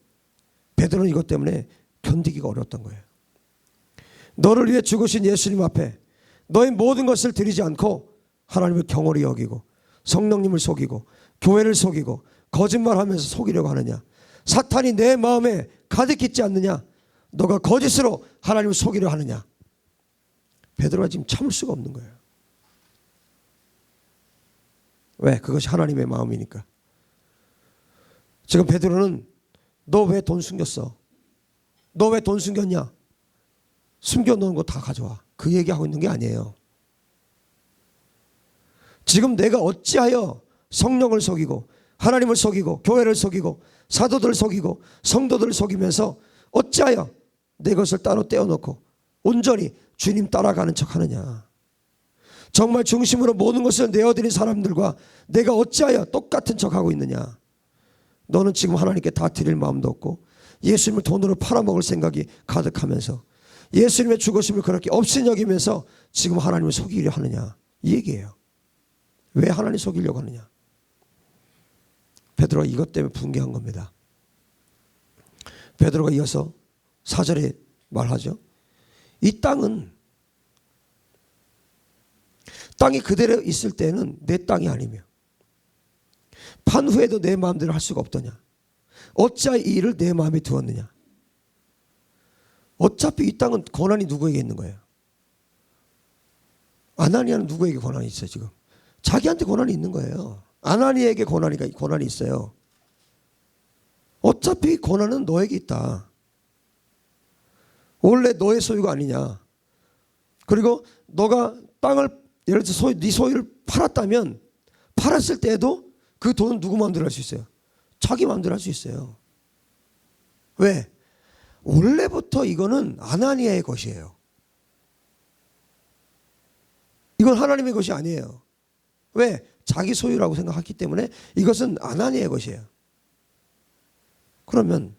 베드로는 이것 때문에 견디기가 어려웠던 거예요. 너를 위해 죽으신 예수님 앞에 너의 모든 것을 드리지 않고 하나님을 경홀히 여기고 성령님을 속이고 교회를 속이고 거짓말하면서 속이려고 하느냐? 사탄이 내 마음에 가득 있지 않느냐? 너가 거짓으로 하나님을 속이려 하느냐? 베드로가 지금 참을 수가 없는 거예요. 왜? 그것이 하나님의 마음이니까. 지금 베드로는 너 왜 돈 숨겼어? 너 왜 돈 숨겼냐? 숨겨놓은 거 다 가져와. 그 얘기하고 있는 게 아니에요. 지금 내가 어찌하여 성령을 속이고 하나님을 속이고 교회를 속이고 사도들을 속이고 성도들을 속이면서 어찌하여 내 것을 따로 떼어놓고 온전히 주님 따라가는 척하느냐? 정말 중심으로 모든 것을 내어드린 사람들과 내가 어찌하여 똑같은 척하고 있느냐? 너는 지금 하나님께 다 드릴 마음도 없고 예수님을 돈으로 팔아먹을 생각이 가득하면서 예수님의 죽으심을 그렇게 업신여기면서 지금 하나님을 속이려 하느냐? 이 얘기예요. 왜 하나님 속이려고 하느냐? 베드로가 이것 때문에 붕괴한 겁니다. 베드로가 이어서 4절에 말하죠. 이 땅이 그대로 있을 때는 내 땅이 아니며 판 후에도 내 마음대로 할 수가 없더냐? 어찌하여 이 일을 내 마음에 두었느냐? 어차피 이 땅은 권한이 누구에게 있는 거예요? 아나니아는 누구에게 권한이 있어요 지금? 자기한테 권한이 있는 거예요. 아나니아에게 권한이 있어요. 어차피 권한은 너에게 있다. 원래 너의 소유가 아니냐? 그리고 너가 땅을 예를 들어서 네 소유를 팔았다면 팔았을 때에도 그 돈은 누구 마음대로 할 수 있어요? 자기 마음대로 할 수 있어요. 왜? 원래부터 이거는 아나니아의 것이에요. 이건 하나님의 것이 아니에요. 왜? 자기 소유라고 생각했기 때문에 이것은 아나니아의 것이에요. 그러면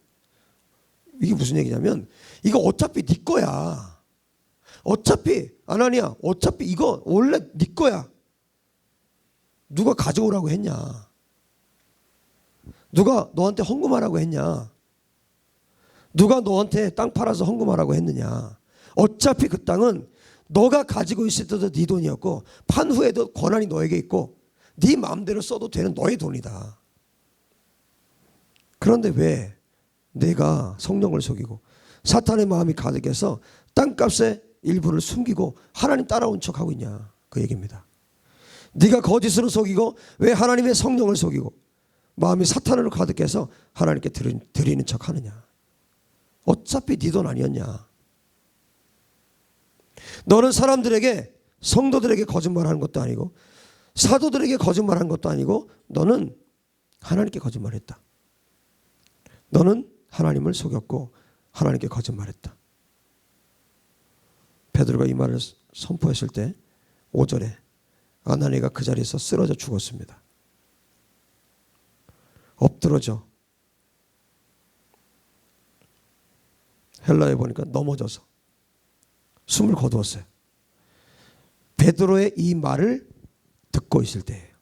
이게 무슨 얘기냐면 이거 어차피 네 거야. 어차피 아나니아 어차피 이거 원래 네 거야. 누가 가져오라고 했냐? 누가 너한테 헌금하라고 했냐? 누가 너한테 땅 팔아서 헌금하라고 했느냐? 어차피 그 땅은 너가 가지고 있을 때도 네 돈이었고 판 후에도 권한이 너에게 있고 네 마음대로 써도 되는 너의 돈이다. 그런데 왜 내가 성령을 속이고 사탄의 마음이 가득해서 땅값의 일부를 숨기고 하나님 따라온 척하고 있냐, 그 얘기입니다. 네가 거짓으로 속이고 왜 하나님의 성령을 속이고 마음이 사탄으로 가득해서 하나님께 드리는 척하느냐. 어차피 네 돈 아니었냐. 너는 사람들에게, 성도들에게 거짓말하는 것도 아니고 사도들에게 거짓말하는 것도 아니고 너는 하나님께 거짓말했다. 너는 하나님을 속였고 하나님께 거짓말했다. 베드로가 이 말을 선포했을 때 5절에 아나니아가 그 자리에서 쓰러져 죽었습니다. 엎드러져, 헬라에 보니까 넘어져서 숨을 거두었어요. 베드로의 이 말을 듣고 있을 때예요.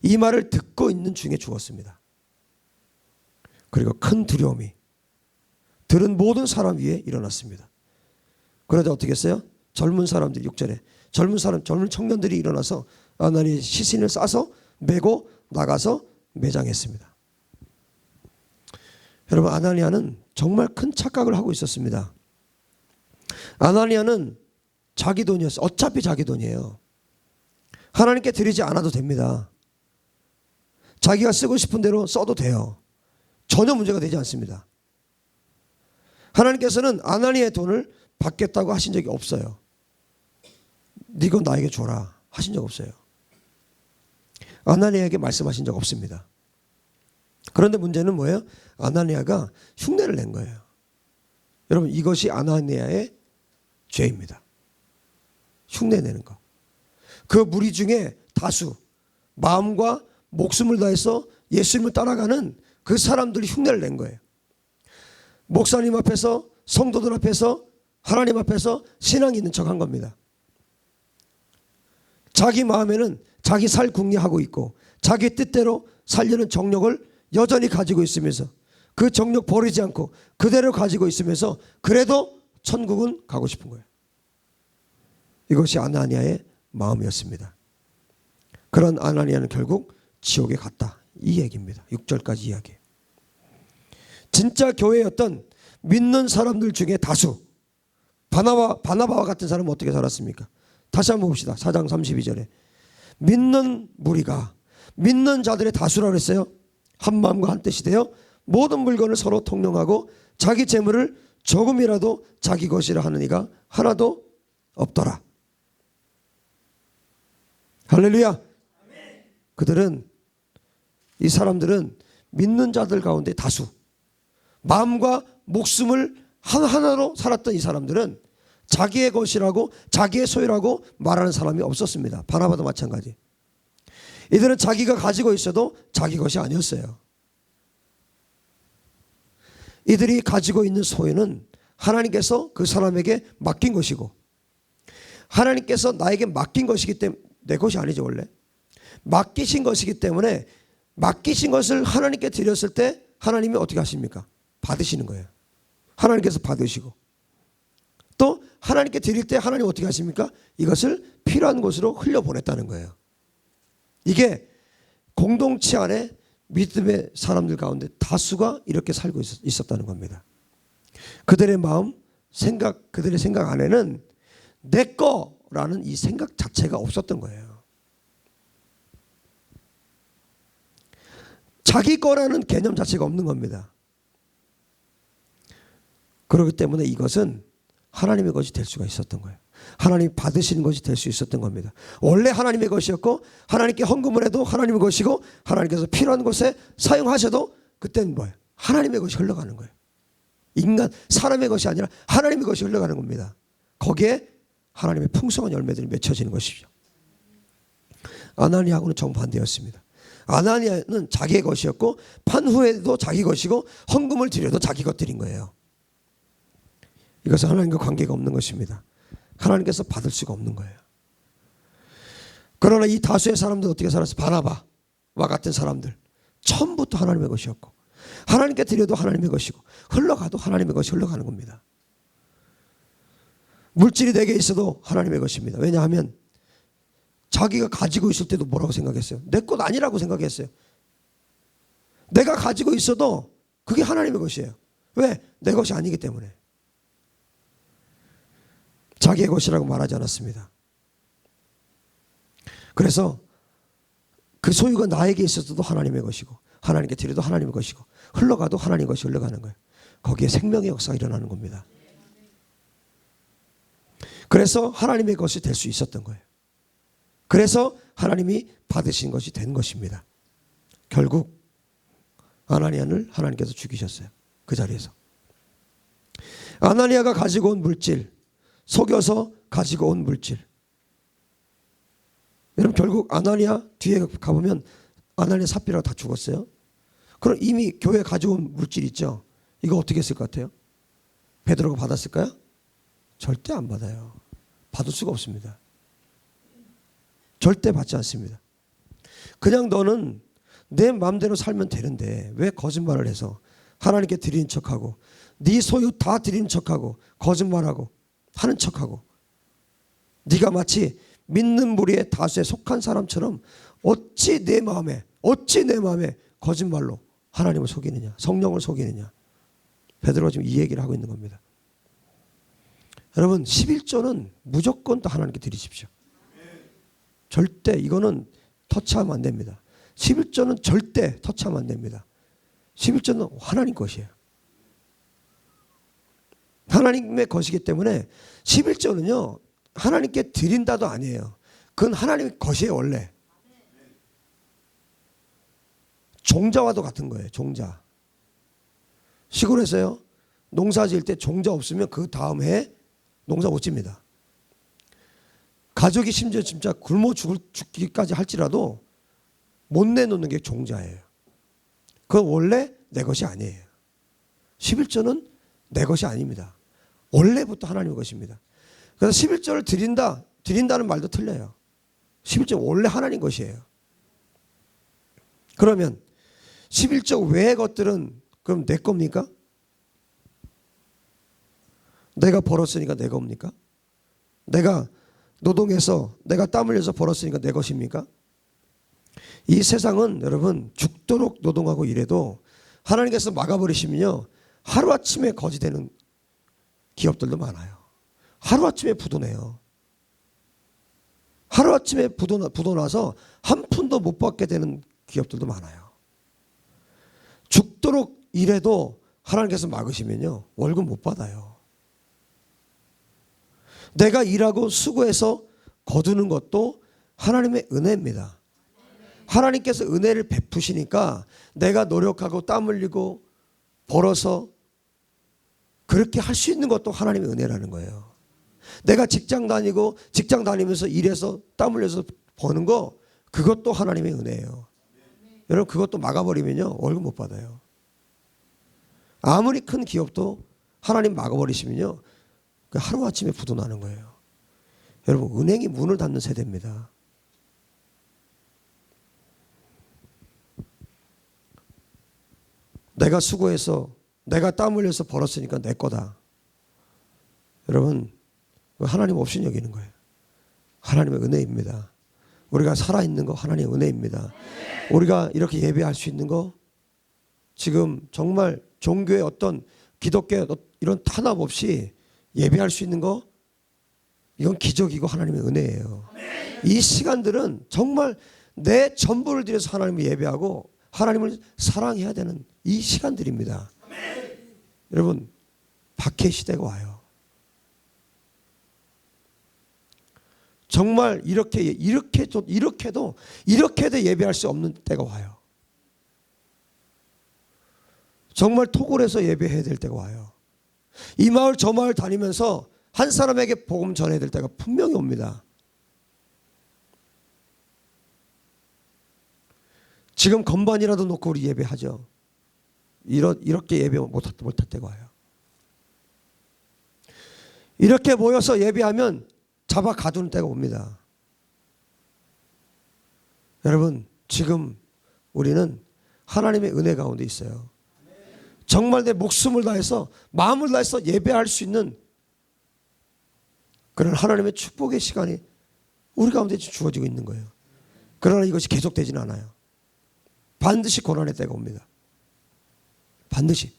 이 말을 듣고 있는 중에 죽었습니다. 그리고 큰 두려움이 들은 모든 사람 위에 일어났습니다. 그러자 어떻게 했어요? 젊은 사람들이 6절에 젊은 청년들이 일어나서 아나니아의 시신을 싸서 메고 나가서 매장했습니다. 여러분, 아나니아는 정말 큰 착각을 하고 있었습니다. 아나니아는 자기 돈이었어요. 어차피 자기 돈이에요. 하나님께 드리지 않아도 됩니다. 자기가 쓰고 싶은 대로 써도 돼요. 전혀 문제가 되지 않습니다. 하나님께서는 아나니아의 돈을 받겠다고 하신 적이 없어요. 네가 나에게 줘라 하신 적 없어요. 아나니아에게 말씀하신 적 없습니다. 그런데 문제는 뭐예요? 아나니아가 흉내를 낸 거예요. 여러분, 이것이 아나니아의 죄입니다. 흉내내는 거. 그 무리 중에 다수 마음과 목숨을 다해서 예수님을 따라가는 그 사람들이 흉내를 낸 거예요. 목사님 앞에서, 성도들 앞에서, 하나님 앞에서 신앙이 있는 척한 겁니다. 자기 마음에는 자기 살 궁리하고 있고 자기 뜻대로 살려는 정력을 여전히 가지고 있으면서 그 정력 버리지 않고 그대로 가지고 있으면서 그래도 천국은 가고 싶은 거예요. 이것이 아나니아의 마음이었습니다. 그런 아나니아는 결국 지옥에 갔다, 이 얘기입니다. 6절까지 이야기. 진짜 교회였던 믿는 사람들 중에 다수, 바나바와 같은 사람은 어떻게 살았습니까? 다시 한번 봅시다. 4장 32절에 믿는 무리가, 믿는 자들의 다수라고 했어요. 한 마음과 한 뜻이 되어 모든 물건을 서로 통용하고 자기 재물을 조금이라도 자기 것이라 하는 이가 하나도 없더라. 할렐루야. 그들은, 이 사람들은 믿는 자들 가운데 다수, 마음과 목숨을 하나로 살았던 이 사람들은 자기의 것이라고, 자기의 소유라고 말하는 사람이 없었습니다. 바나바도 마찬가지. 이들은 자기가 가지고 있어도 자기 것이 아니었어요. 이들이 가지고 있는 소유는 하나님께서 그 사람에게 맡긴 것이고, 하나님께서 나에게 맡긴 것이기 때문에, 내 것이 아니죠 원래, 맡기신 것이기 때문에 맡기신 것을 하나님께 드렸을 때 하나님이 어떻게 하십니까? 받으시는 거예요. 하나님께서 받으시고, 또 하나님께 드릴 때 하나님 어떻게 하십니까? 이것을 필요한 곳으로 흘려보냈다는 거예요. 이게 공동체 안에 믿음의 사람들 가운데 다수가 이렇게 살고 있었다는 겁니다. 그들의 마음, 생각, 그들의 생각 안에는 내 거라는 이 생각 자체가 없었던 거예요. 자기 거라는 개념 자체가 없는 겁니다. 그렇기 때문에 이것은 하나님의 것이 될 수가 있었던 거예요. 하나님이 받으시는 것이 될 수 있었던 겁니다. 원래 하나님의 것이었고 하나님께 헌금을 해도 하나님의 것이고 하나님께서 필요한 곳에 사용하셔도 그때는 뭐예요? 하나님의 것이 흘러가는 거예요. 인간, 사람의 것이 아니라 하나님의 것이 흘러가는 겁니다. 거기에 하나님의 풍성한 열매들이 맺혀지는 것이죠. 아나니아하고는 정반대였습니다. 아나니아는 자기의 것이었고 판 후에도 자기 것이고 헌금을 드려도 자기 것들인 거예요. 이것은 하나님과 관계가 없는 것입니다. 하나님께서 받을 수가 없는 거예요. 그러나 이 다수의 사람들 어떻게 살았어요? 바나바와 같은 사람들 처음부터 하나님의 것이었고 하나님께 드려도 하나님의 것이고 흘러가도 하나님의 것이 흘러가는 겁니다. 물질이 내게 있어도 하나님의 것입니다. 왜냐하면 자기가 가지고 있을 때도 뭐라고 생각했어요? 내 것 아니라고 생각했어요. 내가 가지고 있어도 그게 하나님의 것이에요. 왜? 내 것이 아니기 때문에. 자기의 것이라고 말하지 않았습니다. 그래서 그 소유가 나에게 있어도 하나님의 것이고 하나님께 드려도 하나님의 것이고 흘러가도 하나님의 것이 흘러가는 거예요. 거기에 생명의 역사가 일어나는 겁니다. 그래서 하나님의 것이 될 수 있었던 거예요. 그래서 하나님이 받으신 것이 된 것입니다. 결국 아나니아를 하나님께서 죽이셨어요. 그 자리에서. 아나니아가 가지고 온 물질, 속여서 가지고 온 물질. 여러분 결국 아나니아 뒤에 가보면 아나니아 삽비라가 다 죽었어요. 그럼 이미 교회 가져온 물질 있죠. 이거 어떻게 했을 것 같아요? 베드로가 받았을까요? 절대 안 받아요. 받을 수가 없습니다. 절대 받지 않습니다. 그냥 너는 내 마음대로 살면 되는데 왜 거짓말을 해서 하나님께 드리는 척하고 네 소유 다 드리는 척하고 거짓말하고 하는 척하고 네가 마치 믿는 무리의 다수에 속한 사람처럼 어찌 내 마음에 거짓말로 하나님을 속이느냐, 성령을 속이느냐. 베드로가 지금 이 얘기를 하고 있는 겁니다. 여러분 11조는 무조건 다 하나님께 드리십시오. 절대 이거는 터치하면 안 됩니다. 11조는 절대 터치하면 안 됩니다. 11조는 하나님 것이에요. 하나님의 것이기 때문에 11조는요 하나님께 드린다도 아니에요. 그건 하나님의 것이에요. 원래 종자와도 같은 거예요. 종자. 시골에서요 농사 지을 때 종자 없으면 그 다음 해에 농사 못 집니다. 가족이 심지어 진짜 굶어 죽기까지 할지라도 못 내놓는 게 종자예요. 그건 원래 내 것이 아니에요. 11조는 내 것이 아닙니다. 원래부터 하나님의 것입니다. 그래서 11조를 드린다는 말도 틀려요. 11조 원래 하나님 것이에요. 그러면 11조 외의 것들은 그럼 내 겁니까? 내가 벌었으니까 내 겁니까? 내가 노동해서 내가 땀 흘려서 벌었으니까 내 것입니까? 이 세상은 여러분 죽도록 노동하고 일해도 하나님께서 막아버리시면요 하루아침에 거지 되는 기업들도 많아요. 하루아침에 부도내요. 하루아침에 부도나서 한 푼도 못 받게 되는 기업들도 많아요. 죽도록 일해도 하나님께서 막으시면요 월급 못 받아요. 내가 일하고 수고해서 거두는 것도 하나님의 은혜입니다. 하나님께서 은혜를 베푸시니까 내가 노력하고 땀 흘리고 벌어서 그렇게 할 수 있는 것도 하나님의 은혜라는 거예요. 내가 직장 다니면서 일해서 땀 흘려서 버는 거 그것도 하나님의 은혜예요. 여러분 그것도 막아버리면요 월급 못 받아요. 아무리 큰 기업도 하나님 막아버리시면요 하루아침에 부도나는 거예요. 여러분 은행이 문을 닫는 세대입니다. 내가 수고해서 내가 땀 흘려서 벌었으니까 내 거다. 여러분 하나님 없이 여기는 거예요. 하나님의 은혜입니다. 우리가 살아있는 거 하나님의 은혜입니다. 우리가 이렇게 예배할 수 있는 거 지금 정말 종교의 어떤 기독교의 이런 탄압 없이 예배할 수 있는 거 이건 기적이고 하나님의 은혜예요. 이 시간들은 정말 내 전부를 들여서 하나님을 예배하고 하나님을 사랑해야 되는 이 시간들입니다. 여러분 박해 시대가 와요. 정말 이렇게도 예배할 수 없는 때가 와요. 정말 토굴에서 예배해야 될 때가 와요. 이 마을 저 마을 다니면서 한 사람에게 복음 전해야 될 때가 분명히 옵니다. 지금 건반이라도 놓고 우리 예배하죠. 이렇게 예배 못할 때가 와요. 이렇게 모여서 예배하면 잡아 가두는 때가 옵니다. 여러분 지금 우리는 하나님의 은혜 가운데 있어요. 정말 내 목숨을 다해서 마음을 다해서 예배할 수 있는 그런 하나님의 축복의 시간이 우리 가운데 주어지고 있는 거예요. 그러나 이것이 계속되지는 않아요. 반드시 고난의 때가 옵니다. 반드시.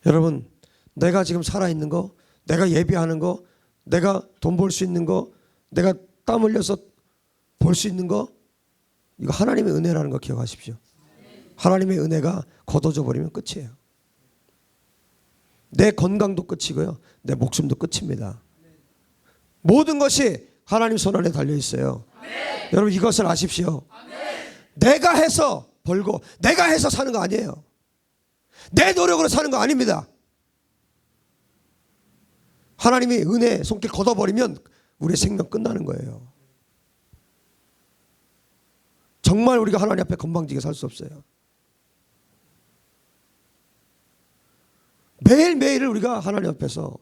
여러분, 내가 지금 살아있는 거, 내가 예배하는 거, 내가 돈 벌 수 있는 거, 내가 땀 흘려서 볼 수 있는 거, 이거 하나님의 은혜라는 거 기억하십시오. 하나님의 은혜가 걷어져 버리면 끝이에요. 내 건강도 끝이고요, 내 목숨도 끝입니다. 모든 것이 하나님 손 안에 달려 있어요. 여러분, 이것을 아십시오. 내가 해서 벌고 내가 해서 사는 거 아니에요. 내 노력으로 사는 거 아닙니다. 하나님이 은혜 손길 걷어버리면 우리의 생명 끝나는 거예요. 정말 우리가 하나님 앞에 건방지게 살 수 없어요. 매일매일을 우리가 하나님 앞에서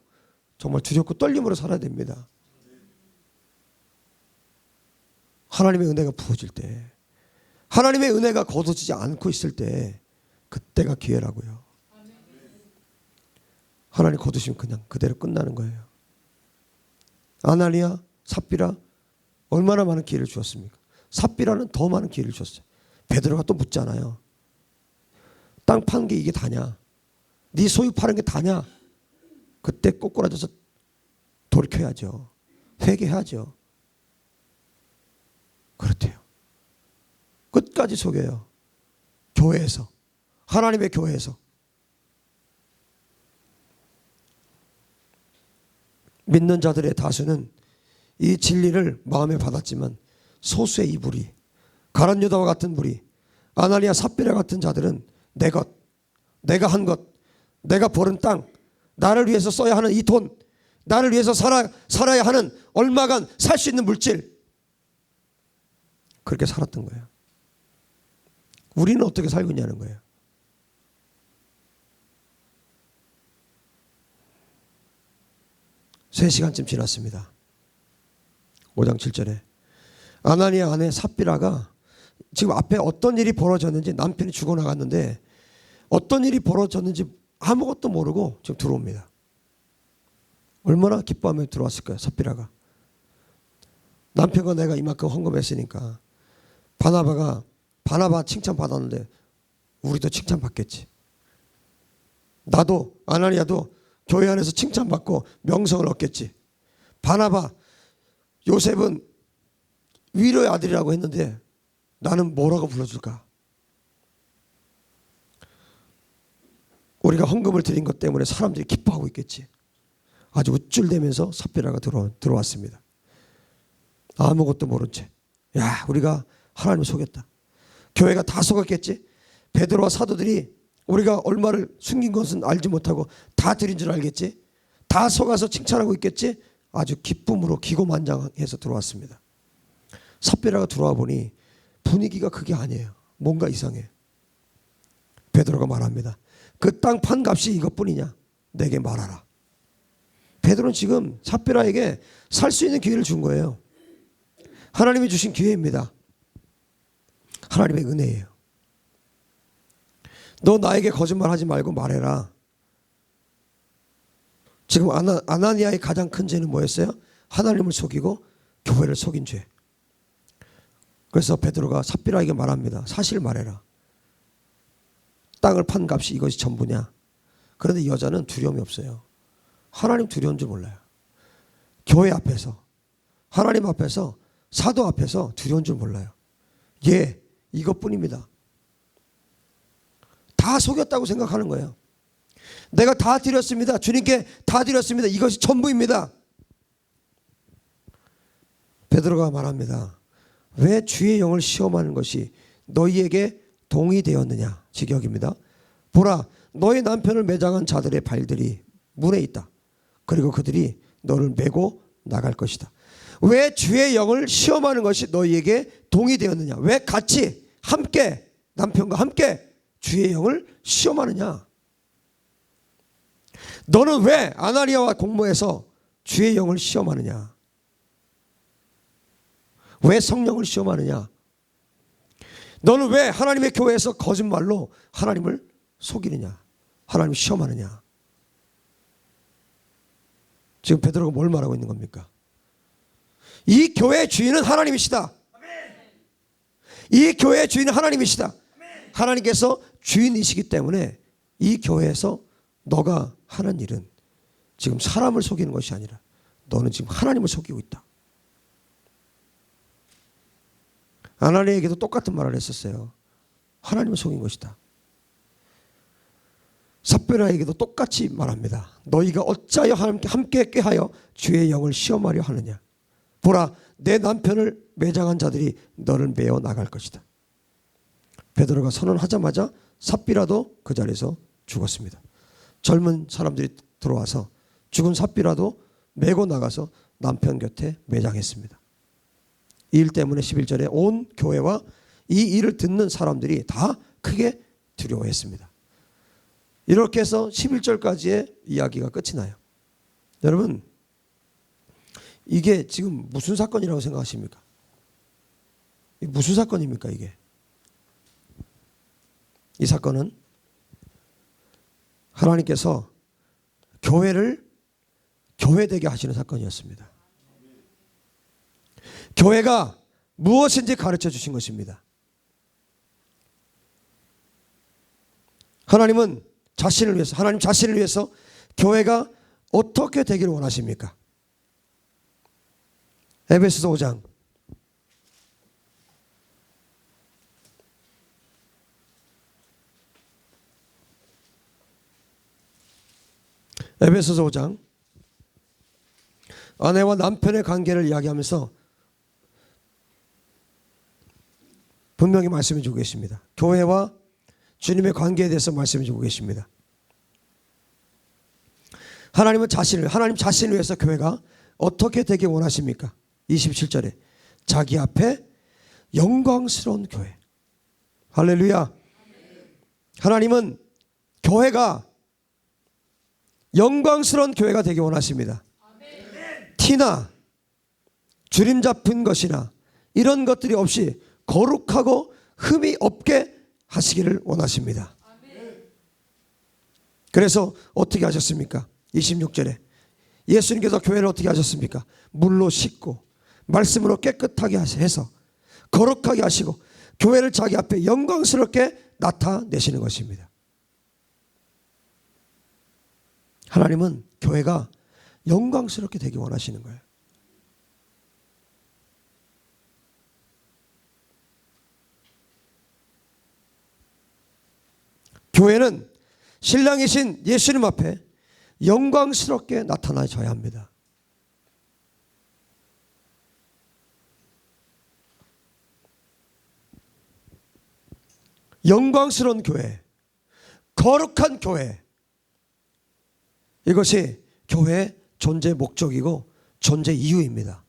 정말 두렵고 떨림으로 살아야 됩니다. 하나님의 은혜가 부어질 때, 하나님의 은혜가 거둬지지 않고 있을 때, 그때가 기회라고요. 하나님 거두시면 그냥 그대로 끝나는 거예요. 아나니아, 삽비라 얼마나 많은 기회를 주었습니까? 삽비라는 더 많은 기회를 줬어요. 베드로가 또 묻잖아요. 땅 파는 게 이게 다냐? 네 소유 파는 게 다냐? 그때 꼬꾸라져서 돌이켜야죠. 회개해야죠. 그렇대요. 끝까지 속여요. 교회에서, 하나님의 교회에서. 믿는 자들의 다수는 이 진리를 마음에 받았지만 소수의 이 무리, 가룟 유다와 같은 무리, 아나니아 삽비라 같은 자들은 내 것, 내가 한 것, 내가 버는 땅, 나를 위해서 써야 하는 이 돈, 나를 위해서 살아야 하는 얼마간 살 수 있는 물질, 그렇게 살았던 거예요. 우리는 어떻게 살고 있냐는 거예요. 세 시간쯤 지났습니다. 5장 7절에 아나니아 아내 삽비라가 지금 앞에 어떤 일이 벌어졌는지, 남편이 죽어나갔는데 어떤 일이 벌어졌는지 아무것도 모르고 지금 들어옵니다. 얼마나 기뻐하며 들어왔을까요? 삽비라가. 남편과 내가 이만큼 헌금했으니까 바나바 칭찬받았는데 우리도 칭찬받겠지. 나도, 아나니아도 교회 안에서 칭찬받고 명성을 얻겠지. 바나바, 요셉은 위로의 아들이라고 했는데 나는 뭐라고 불러줄까? 우리가 헌금을 드린 것 때문에 사람들이 기뻐하고 있겠지. 아주 우쭐대면서 삽비라가 들어왔습니다. 아무것도 모른 채. 야, 우리가 하나님을 속였다. 교회가 다 속았겠지. 베드로와 사도들이 우리가 얼마를 숨긴 것은 알지 못하고 다 드린 줄 알겠지. 다 속아서 칭찬하고 있겠지. 아주 기쁨으로 기고만장해서 들어왔습니다. 삽비라가 들어와 보니 분위기가 그게 아니에요. 뭔가 이상해. 베드로가 말합니다. 그 땅 판 값이 이것뿐이냐? 내게 말하라. 베드로는 지금 삽비라에게 살 수 있는 기회를 준 거예요. 하나님이 주신 기회입니다. 하나님의 은혜예요. 너 나에게 거짓말하지 말고 말해라. 지금 아나니아의 가장 큰 죄는 뭐였어요? 하나님을 속이고 교회를 속인 죄. 그래서 베드로가 삽비라에게 말합니다. 사실 말해라. 땅을 판 값이 이것이 전부냐? 그런데 여자는 두려움이 없어요. 하나님 두려운 줄 몰라요. 교회 앞에서, 하나님 앞에서, 사도 앞에서 두려운 줄 몰라요. 예, 이것뿐입니다. 다 속였다고 생각하는 거예요. 내가 다 드렸습니다. 주님께 다 드렸습니다. 이것이 전부입니다. 베드로가 말합니다. 왜 주의 영을 시험하는 것이 너희에게 동의되었느냐? 직역입니다. 보라, 너희 남편을 매장한 자들의 발들이 문에 있다. 그리고 그들이 너를 메고 나갈 것이다. 왜 주의 영을 시험하는 것이 너희에게 동의되었느냐? 왜 같이 함께 남편과 함께 주의 영을 시험하느냐? 너는 왜 아나니아와 공모해서 주의 영을 시험하느냐? 왜 성령을 시험하느냐? 너는 왜 하나님의 교회에서 거짓말로 하나님을 속이느냐? 하나님을 시험하느냐? 지금 베드로가 뭘 말하고 있는 겁니까? 이 교회의 주인은 하나님이시다. 이 교회의 주인은 하나님이시다. 하나님께서 주인이시기 때문에 이 교회에서 너가 하는 일은 지금 사람을 속이는 것이 아니라 너는 지금 하나님을 속이고 있다. 아나니에게도 똑같은 말을 했었어요. 하나님을 속인 것이다. 삽비라에게도 똑같이 말합니다. 너희가 어찌하여 함께 꾀하여 주의 영을 시험하려 하느냐. 보라, 내 남편을 매장한 자들이 너를 메어 나갈 것이다. 베드로가 선언하자마자 삽비라도 그 자리에서 죽었습니다. 젊은 사람들이 들어와서 죽은 삽비라도 메고 나가서 남편 곁에 매장했습니다. 이 일 때문에 11절에 온 교회와 이 일을 듣는 사람들이 다 크게 두려워했습니다. 이렇게 해서 11절까지의 이야기가 끝이 나요. 여러분, 이게 지금 무슨 사건이라고 생각하십니까? 무슨 사건입니까 이게? 이 사건은 하나님께서 교회를 교회되게 하시는 사건이었습니다. 교회가 무엇인지 가르쳐 주신 것입니다. 하나님 자신을 위해서 교회가 어떻게 되기를 원하십니까? 에베소서 5장 에베소서 5장 아내와 남편의 관계를 이야기하면서 분명히 말씀해 주고 계십니다. 교회와 주님의 관계에 대해서 말씀해 주고 계십니다. 하나님 자신을 위해서 교회가 어떻게 되기 원하십니까? 27절에 자기 앞에 영광스러운 교회. 할렐루야. 하나님은 교회가 영광스러운 교회가 되기 원하십니다. 티나 주림 잡힌 것이나 이런 것들이 없이 거룩하고 흠이 없게 하시기를 원하십니다. 그래서 어떻게 하셨습니까? 26절에 예수님께서 교회를 어떻게 하셨습니까? 물로 씻고 말씀으로 깨끗하게 해서 거룩하게 하시고 교회를 자기 앞에 영광스럽게 나타내시는 것입니다. 하나님은 교회가 영광스럽게 되기 원하시는 거예요. 교회는 신랑이신 예수님 앞에 영광스럽게 나타나줘야 합니다. 영광스러운 교회, 거룩한 교회, 이것이 교회의 존재 목적이고 존재 이유입니다.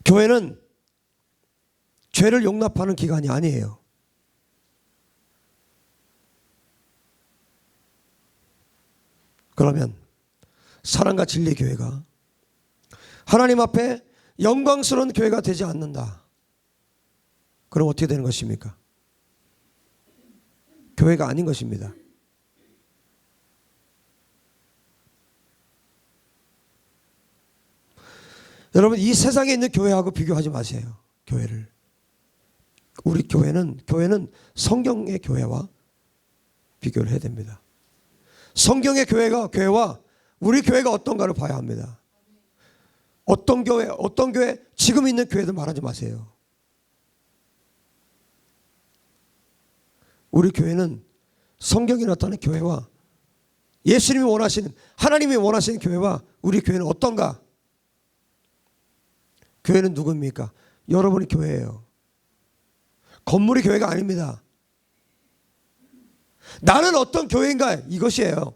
교회는 죄를 용납하는 기관이 아니에요. 그러면 사랑과 진리의 교회가 하나님 앞에 영광스러운 교회가 되지 않는다. 그럼 어떻게 되는 것입니까? 교회가 아닌 것입니다. 여러분, 이 세상에 있는 교회하고 비교하지 마세요. 교회를. 우리 교회는 성경의 교회와 비교를 해야 됩니다. 성경의 교회와 우리 교회가 어떤가를 봐야 합니다. 어떤 교회, 지금 있는 교회들 말하지 마세요. 우리 교회는 성경이 나타낸 교회와 예수님이 원하시는, 하나님이 원하시는 교회와 우리 교회는 어떤가? 교회는 누구입니까? 여러분이 교회예요. 건물이 교회가 아닙니다. 나는 어떤 교회인가? 이것이에요.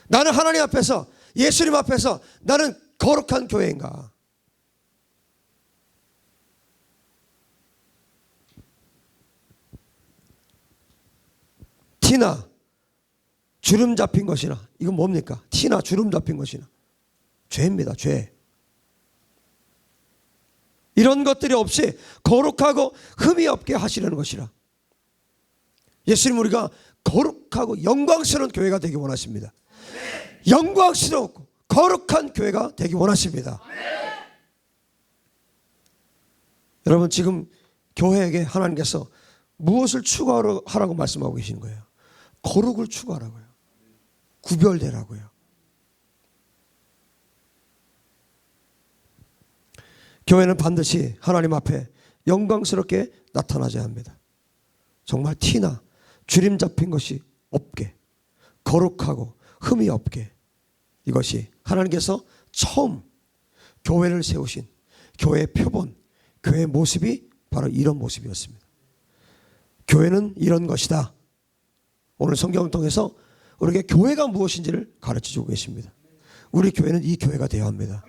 나는 하나님 앞에서, 예수님 앞에서 나는 거룩한 교회인가? 티나 주름 잡힌 것이나, 이건 뭡니까? 티나 주름 잡힌 것이나 죄입니다. 죄. 이런 것들이 없이 거룩하고 흠이 없게 하시려는 것이라. 예수님, 우리가 거룩하고 영광스러운 교회가 되기 원하십니다. 영광스럽고 거룩한 교회가 되기 원하십니다. 여러분, 지금 교회에게 하나님께서 무엇을 추구하라고 말씀하고 계시는 거예요? 거룩을 추구하라고요. 구별되라고요. 교회는 반드시 하나님 앞에 영광스럽게 나타나져야 합니다. 정말 티나 주림 잡힌 것이 없게, 거룩하고 흠이 없게, 이것이 하나님께서 처음 교회를 세우신 교회의 표본, 교회의 모습이 바로 이런 모습이었습니다. 교회는 이런 것이다. 오늘 성경을 통해서 우리에게 교회가 무엇인지를 가르쳐주고 계십니다. 우리 교회는 이 교회가 되어야 합니다.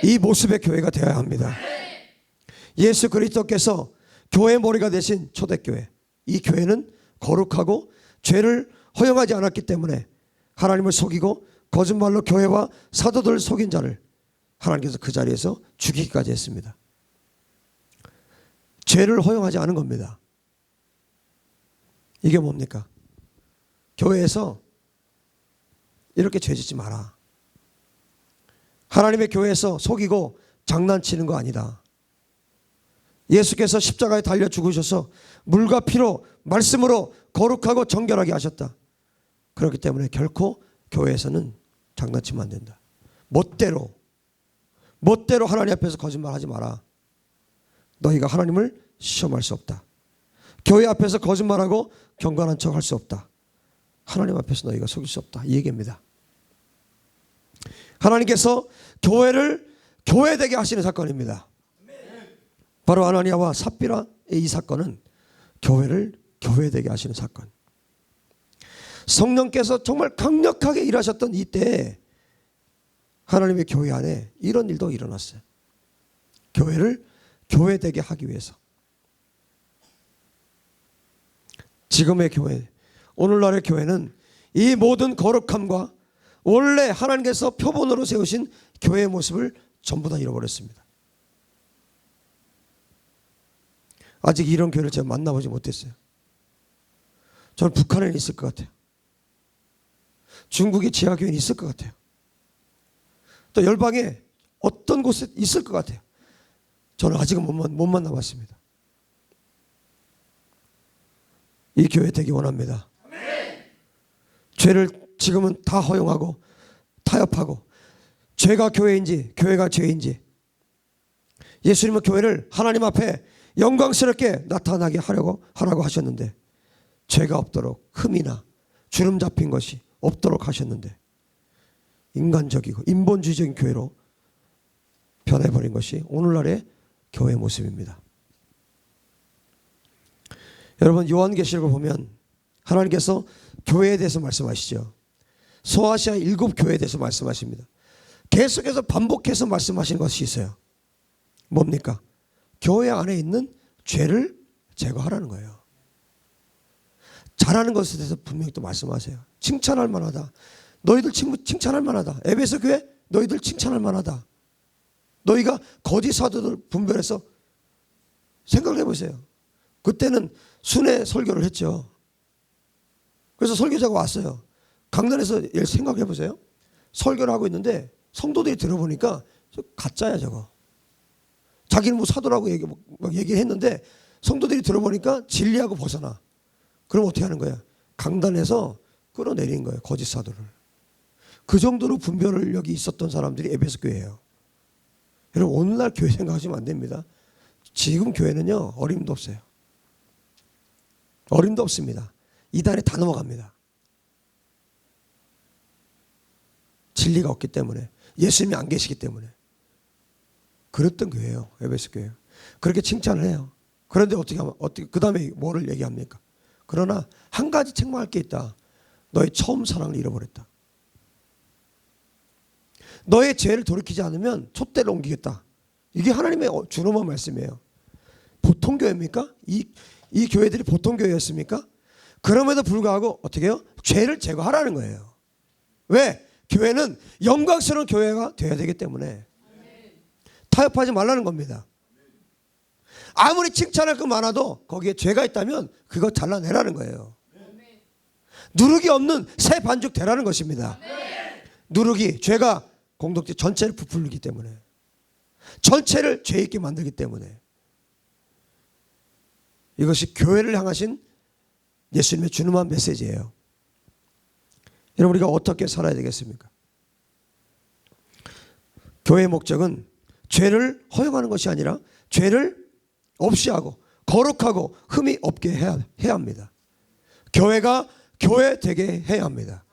이 모습의 교회가 되어야 합니다. 예수 그리스도께서 교회의 머리가 되신 초대교회, 이 교회는 거룩하고 죄를 허용하지 않았기 때문에 하나님을 속이고 거짓말로 교회와 사도들을 속인 자를 하나님께서 그 자리에서 죽이기까지 했습니다. 죄를 허용하지 않은 겁니다. 이게 뭡니까? 교회에서 이렇게 죄 짓지 마라. 하나님의 교회에서 속이고 장난치는 거 아니다. 예수께서 십자가에 달려 죽으셔서 물과 피로 말씀으로 거룩하고 정결하게 하셨다. 그렇기 때문에 결코 교회에서는 장난치면 안 된다. 멋대로 하나님 앞에서 거짓말하지 마라. 너희가 하나님을 시험할 수 없다. 교회 앞에서 거짓말하고 경건한 척할 수 없다. 하나님 앞에서 너희가 속일 수 없다. 이 얘기입니다. 하나님께서 교회를 교회되게 하시는 사건입니다. 바로 아나니아와 삽비라의 이 사건은 교회를 교회되게 하시는 사건. 성령께서 정말 강력하게 일하셨던 이때에 하나님의 교회 안에 이런 일도 일어났어요. 교회를 교회되게 하기 위해서. 지금의 교회, 오늘날의 교회는 이 모든 거룩함과 원래 하나님께서 표본으로 세우신 교회의 모습을 전부 다 잃어버렸습니다. 아직 이런 교회를 제가 만나보지 못했어요. 저는 북한에는 있을 것 같아요. 중국의 지하교회는 있을 것 같아요. 또 열방에 어떤 곳에 있을 것 같아요. 저는 아직은 못 만나봤습니다. 이 교회 되기 원합니다. 죄를 지금은 다 허용하고 타협하고 죄가 교회인지 교회가 죄인지 예수님은 교회를 하나님 앞에 영광스럽게 나타나게 하라고 하셨는데 죄가 없도록 흠이나 주름 잡힌 것이 없도록 하셨는데 인간적이고 인본주의적인 교회로 변해버린 것이 오늘날의 교회 모습입니다. 여러분, 요한계시록을 보면 하나님께서 교회에 대해서 말씀하시죠. 소아시아 7교회에 대해서 말씀하십니다. 계속해서 반복해서 말씀하시는 것이 있어요. 뭡니까? 교회 안에 있는 죄를 제거하라는 거예요. 잘하는 것에 대해서 분명히 또 말씀하세요. 칭찬할 만하다. 너희들 칭찬할 만하다. 에베소 교회 너희들 칭찬할 만하다. 너희가 거짓 사도들 분별해서 생각을 해보세요. 그때는 순회 설교를 했죠. 그래서 설교자가 왔어요. 강단에서 생각해 보세요. 설교를 하고 있는데 성도들이 들어보니까 가짜야 저거. 자기는 뭐 사도라고 얘기를 했는데 성도들이 들어보니까 진리하고 벗어나. 그럼 어떻게 하는 거야? 강단에서 끌어내린 거예요. 거짓 사도를. 그 정도로 분별력이 있었던 사람들이 에베소 교회예요. 여러분, 오늘날 교회 생각하시면 안 됩니다. 지금 교회는요, 어림도 없어요. 어림도 없습니다. 이단에 다 넘어갑니다. 진리가 없기 때문에, 예수님이 안 계시기 때문에. 그랬던 교회예요. 에베소 교회. 그렇게 칭찬을 해요. 그런데 어떻게 그 다음에 뭐를 얘기합니까? 그러나 한 가지 책망할 게 있다. 너의 처음 사랑을 잃어버렸다. 너의 죄를 돌이키지 않으면 촛대를 옮기겠다. 이게 하나님의 준엄한 말씀이에요. 보통 교회입니까? 이 교회들이 보통 교회였습니까? 그럼에도 불구하고 어떻게 해요? 죄를 제거하라는 거예요. 왜? 교회는 영광스러운 교회가 되어야 되기 때문에 타협하지 말라는 겁니다. 아무리 칭찬할 거 많아도 거기에 죄가 있다면 그거 잘라내라는 거예요. 누룩이 없는 새 반죽 되라는 것입니다. 누룩이 죄가 공동체 전체를 부풀리기 때문에, 전체를 죄 있게 만들기 때문에, 이것이 교회를 향하신 예수님의 준엄한 메시지예요. 여러분, 우리가 어떻게 살아야 되겠습니까? 교회의 목적은 죄를 허용하는 것이 아니라 죄를 없이 하고 거룩하고 흠이 없게 해야 합니다. 교회가 교회 되게 해야 합니다.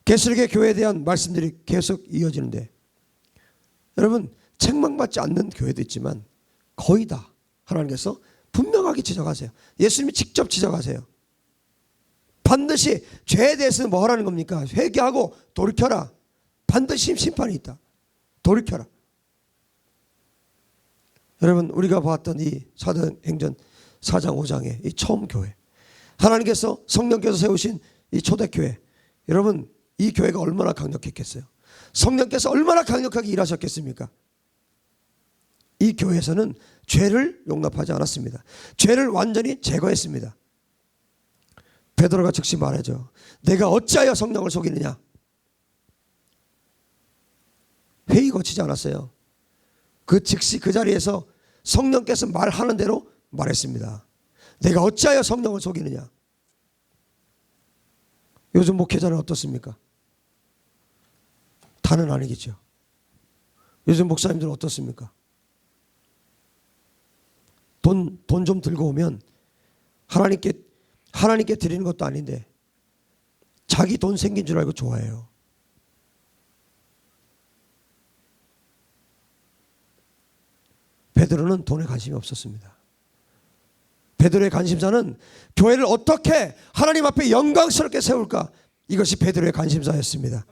개수력의 교회에 대한 말씀들이 계속 이어지는데, 여러분, 책망받지 않는 교회도 있지만 거의 다 하나님께서 분명하게 지적하세요. 예수님이 직접 지적하세요. 반드시 죄에 대해서는 뭐 하라는 겁니까? 회개하고 돌이켜라. 반드시 심판이 있다. 돌이켜라. 여러분, 우리가 봤던 이 사도행전 4장 5장의 이 처음 교회, 하나님께서 성령께서 세우신 이 초대교회, 여러분, 이 교회가 얼마나 강력했겠어요? 성령께서 얼마나 강력하게 일하셨겠습니까? 이 교회에서는 죄를 용납하지 않았습니다. 죄를 완전히 제거했습니다. 베드로가 즉시 말하죠. 내가 어찌하여 성령을 속이느냐? 회의 거치지 않았어요. 그 즉시 그 자리에서 성령께서 말하는 대로 말했습니다. 내가 어찌하여 성령을 속이느냐? 요즘 목회자는 어떻습니까? 다는 아니겠죠. 요즘 목사님들은 어떻습니까? 돈 좀 들고 오면 하나님께 드리는 것도 아닌데 자기 돈 생긴 줄 알고 좋아해요. 베드로는 돈에 관심이 없었습니다. 베드로의 관심사는 교회를 어떻게 하나님 앞에 영광스럽게 세울까, 이것이 베드로의 관심사였습니다.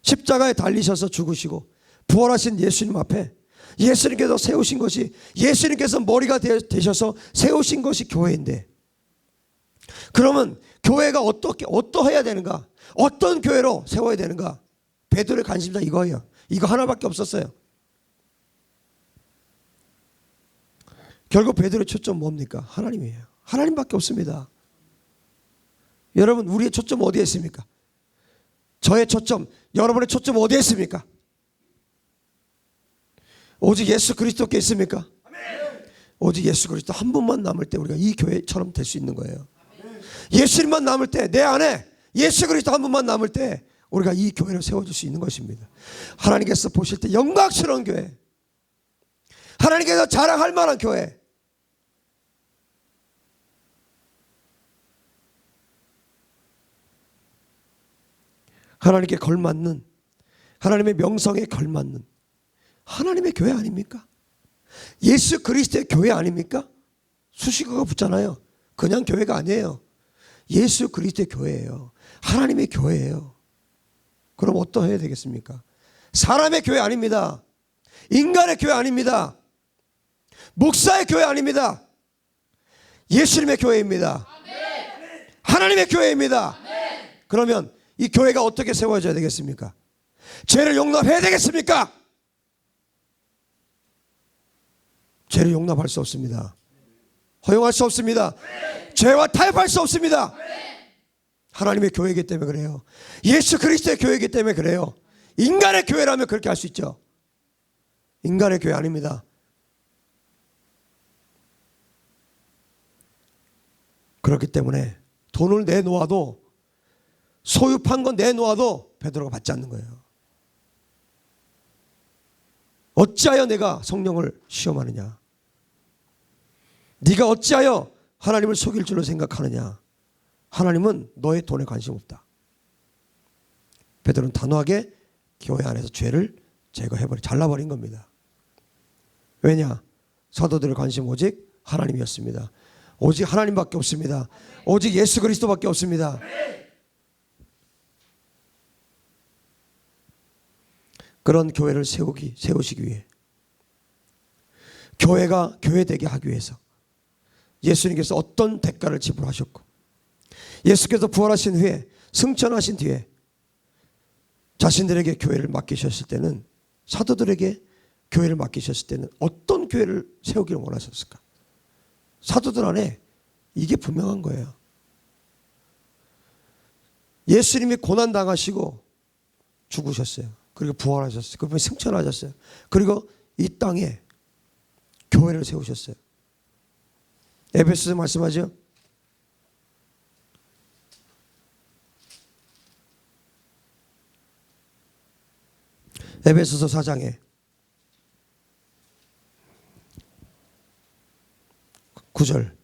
십자가에 달리셔서 죽으시고 부활하신 예수님 앞에 예수님께서 세우신 것이, 예수님께서 머리가 되셔서 세우신 것이 교회인데, 그러면 교회가 어떠해야 되는가, 어떤 교회로 세워야 되는가? 베드로의 관심사 이거예요. 이거 하나밖에 없었어요. 결국 베드로의 초점 뭡니까? 하나님이에요. 하나님밖에 없습니다. 여러분, 우리의 초점 어디에 있습니까? 저의 초점, 여러분의 초점 어디에 있습니까? 오직 예수 그리스도께 있습니까? 오직 예수 그리스도 한 분만 남을 때 우리가 이 교회처럼 될 수 있는 거예요. 예수님만 남을 때, 내 안에 예수 그리스도 한 분만 남을 때 우리가 이 교회를 세워줄 수 있는 것입니다. 하나님께서 보실 때 영광스러운 교회, 하나님께서 자랑할 만한 교회, 하나님께 걸맞는, 하나님의 명성에 걸맞는 하나님의 교회 아닙니까? 예수 그리스도의 교회 아닙니까? 수식어가 붙잖아요. 그냥 교회가 아니에요. 예수 그리스도의 교회예요. 하나님의 교회예요. 그럼 어떠해야 되겠습니까? 사람의 교회 아닙니다. 인간의 교회 아닙니다. 목사의 교회 아닙니다. 예수님의 교회입니다. 하나님의 교회입니다. 그러면 이 교회가 어떻게 세워져야 되겠습니까? 죄를 용납해야 되겠습니까? 죄를 용납할 수 없습니다. 허용할 수 없습니다. 죄와 타협할 수 없습니다. 하나님의 교회이기 때문에 그래요. 예수 그리스도의 교회이기 때문에 그래요. 인간의 교회라면 그렇게 할 수 있죠. 인간의 교회 아닙니다. 그렇기 때문에 돈을 내놓아도, 소유판 건 내놓아도 베드로가 받지 않는 거예요. 어찌하여 내가 성령을 시험하느냐? 네가 어찌하여 하나님을 속일 줄로 생각하느냐? 하나님은 너의 돈에 관심 없다. 베드로는 단호하게 교회 안에서 죄를 잘라버린 겁니다. 왜냐? 사도들의 관심 오직 하나님이었습니다. 오직 하나님밖에 없습니다. 오직 예수 그리스도밖에 없습니다. 그런 교회를 세우시기 위해, 교회가 교회되게 하기 위해서 예수님께서 어떤 대가를 지불하셨고, 예수께서 부활하신 후에, 승천하신 뒤에 자신들에게 교회를 맡기셨을 때는, 사도들에게 교회를 맡기셨을 때는 어떤 교회를 세우기를 원하셨을까? 사도들 안에 이게 분명한 거예요. 예수님이 고난 당하시고 죽으셨어요. 그리고 부활하셨어요. 그분이 승천하셨어요. 그리고 이 땅에 교회를 세우셨어요. 에베소서 말씀하죠. 에베소서 4장에 9절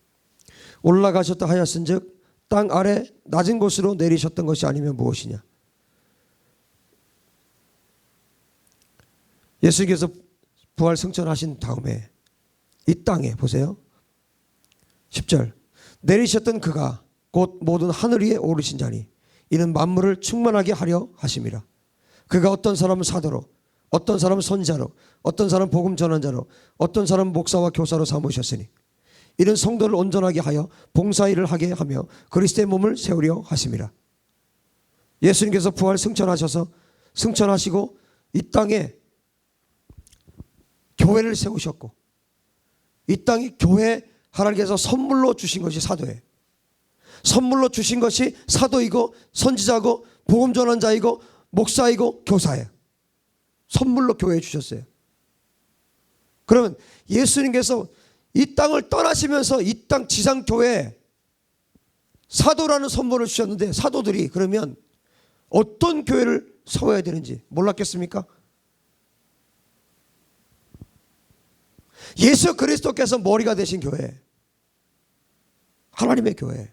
올라가셨다 하였은즉 땅 아래 낮은 곳으로 내리셨던 것이 아니면 무엇이냐. 예수님께서 부활 승천하신 다음에 이 땅에 보세요. 10절 내리셨던 그가 곧 모든 하늘 위에 오르신 자니 이는 만물을 충만하게 하려 하심이라. 그가 어떤 사람은 사도로, 어떤 사람은 선지자로, 어떤 사람은 복음 전환자로, 어떤 사람은 목사와 교사로 삼으셨으니 이는 성도를 온전하게 하여 봉사일을 하게 하며 그리스도의 몸을 세우려 하심이라. 예수님께서 부활 승천하시고 이 땅에 교회를 세우셨고 이 땅이 교회 하나님께서 선물로 주신 것이 사도예요. 선물로 주신 것이 사도이고 선지자고 복음 전환자이고 목사이고 교사예요. 선물로 교회에 주셨어요. 그러면 예수님께서 이 땅을 떠나시면서 이 땅 지상교회에 사도라는 선물을 주셨는데 사도들이 그러면 어떤 교회를 세워야 되는지 몰랐겠습니까? 예수 그리스도께서 머리가 되신 교회, 하나님의 교회.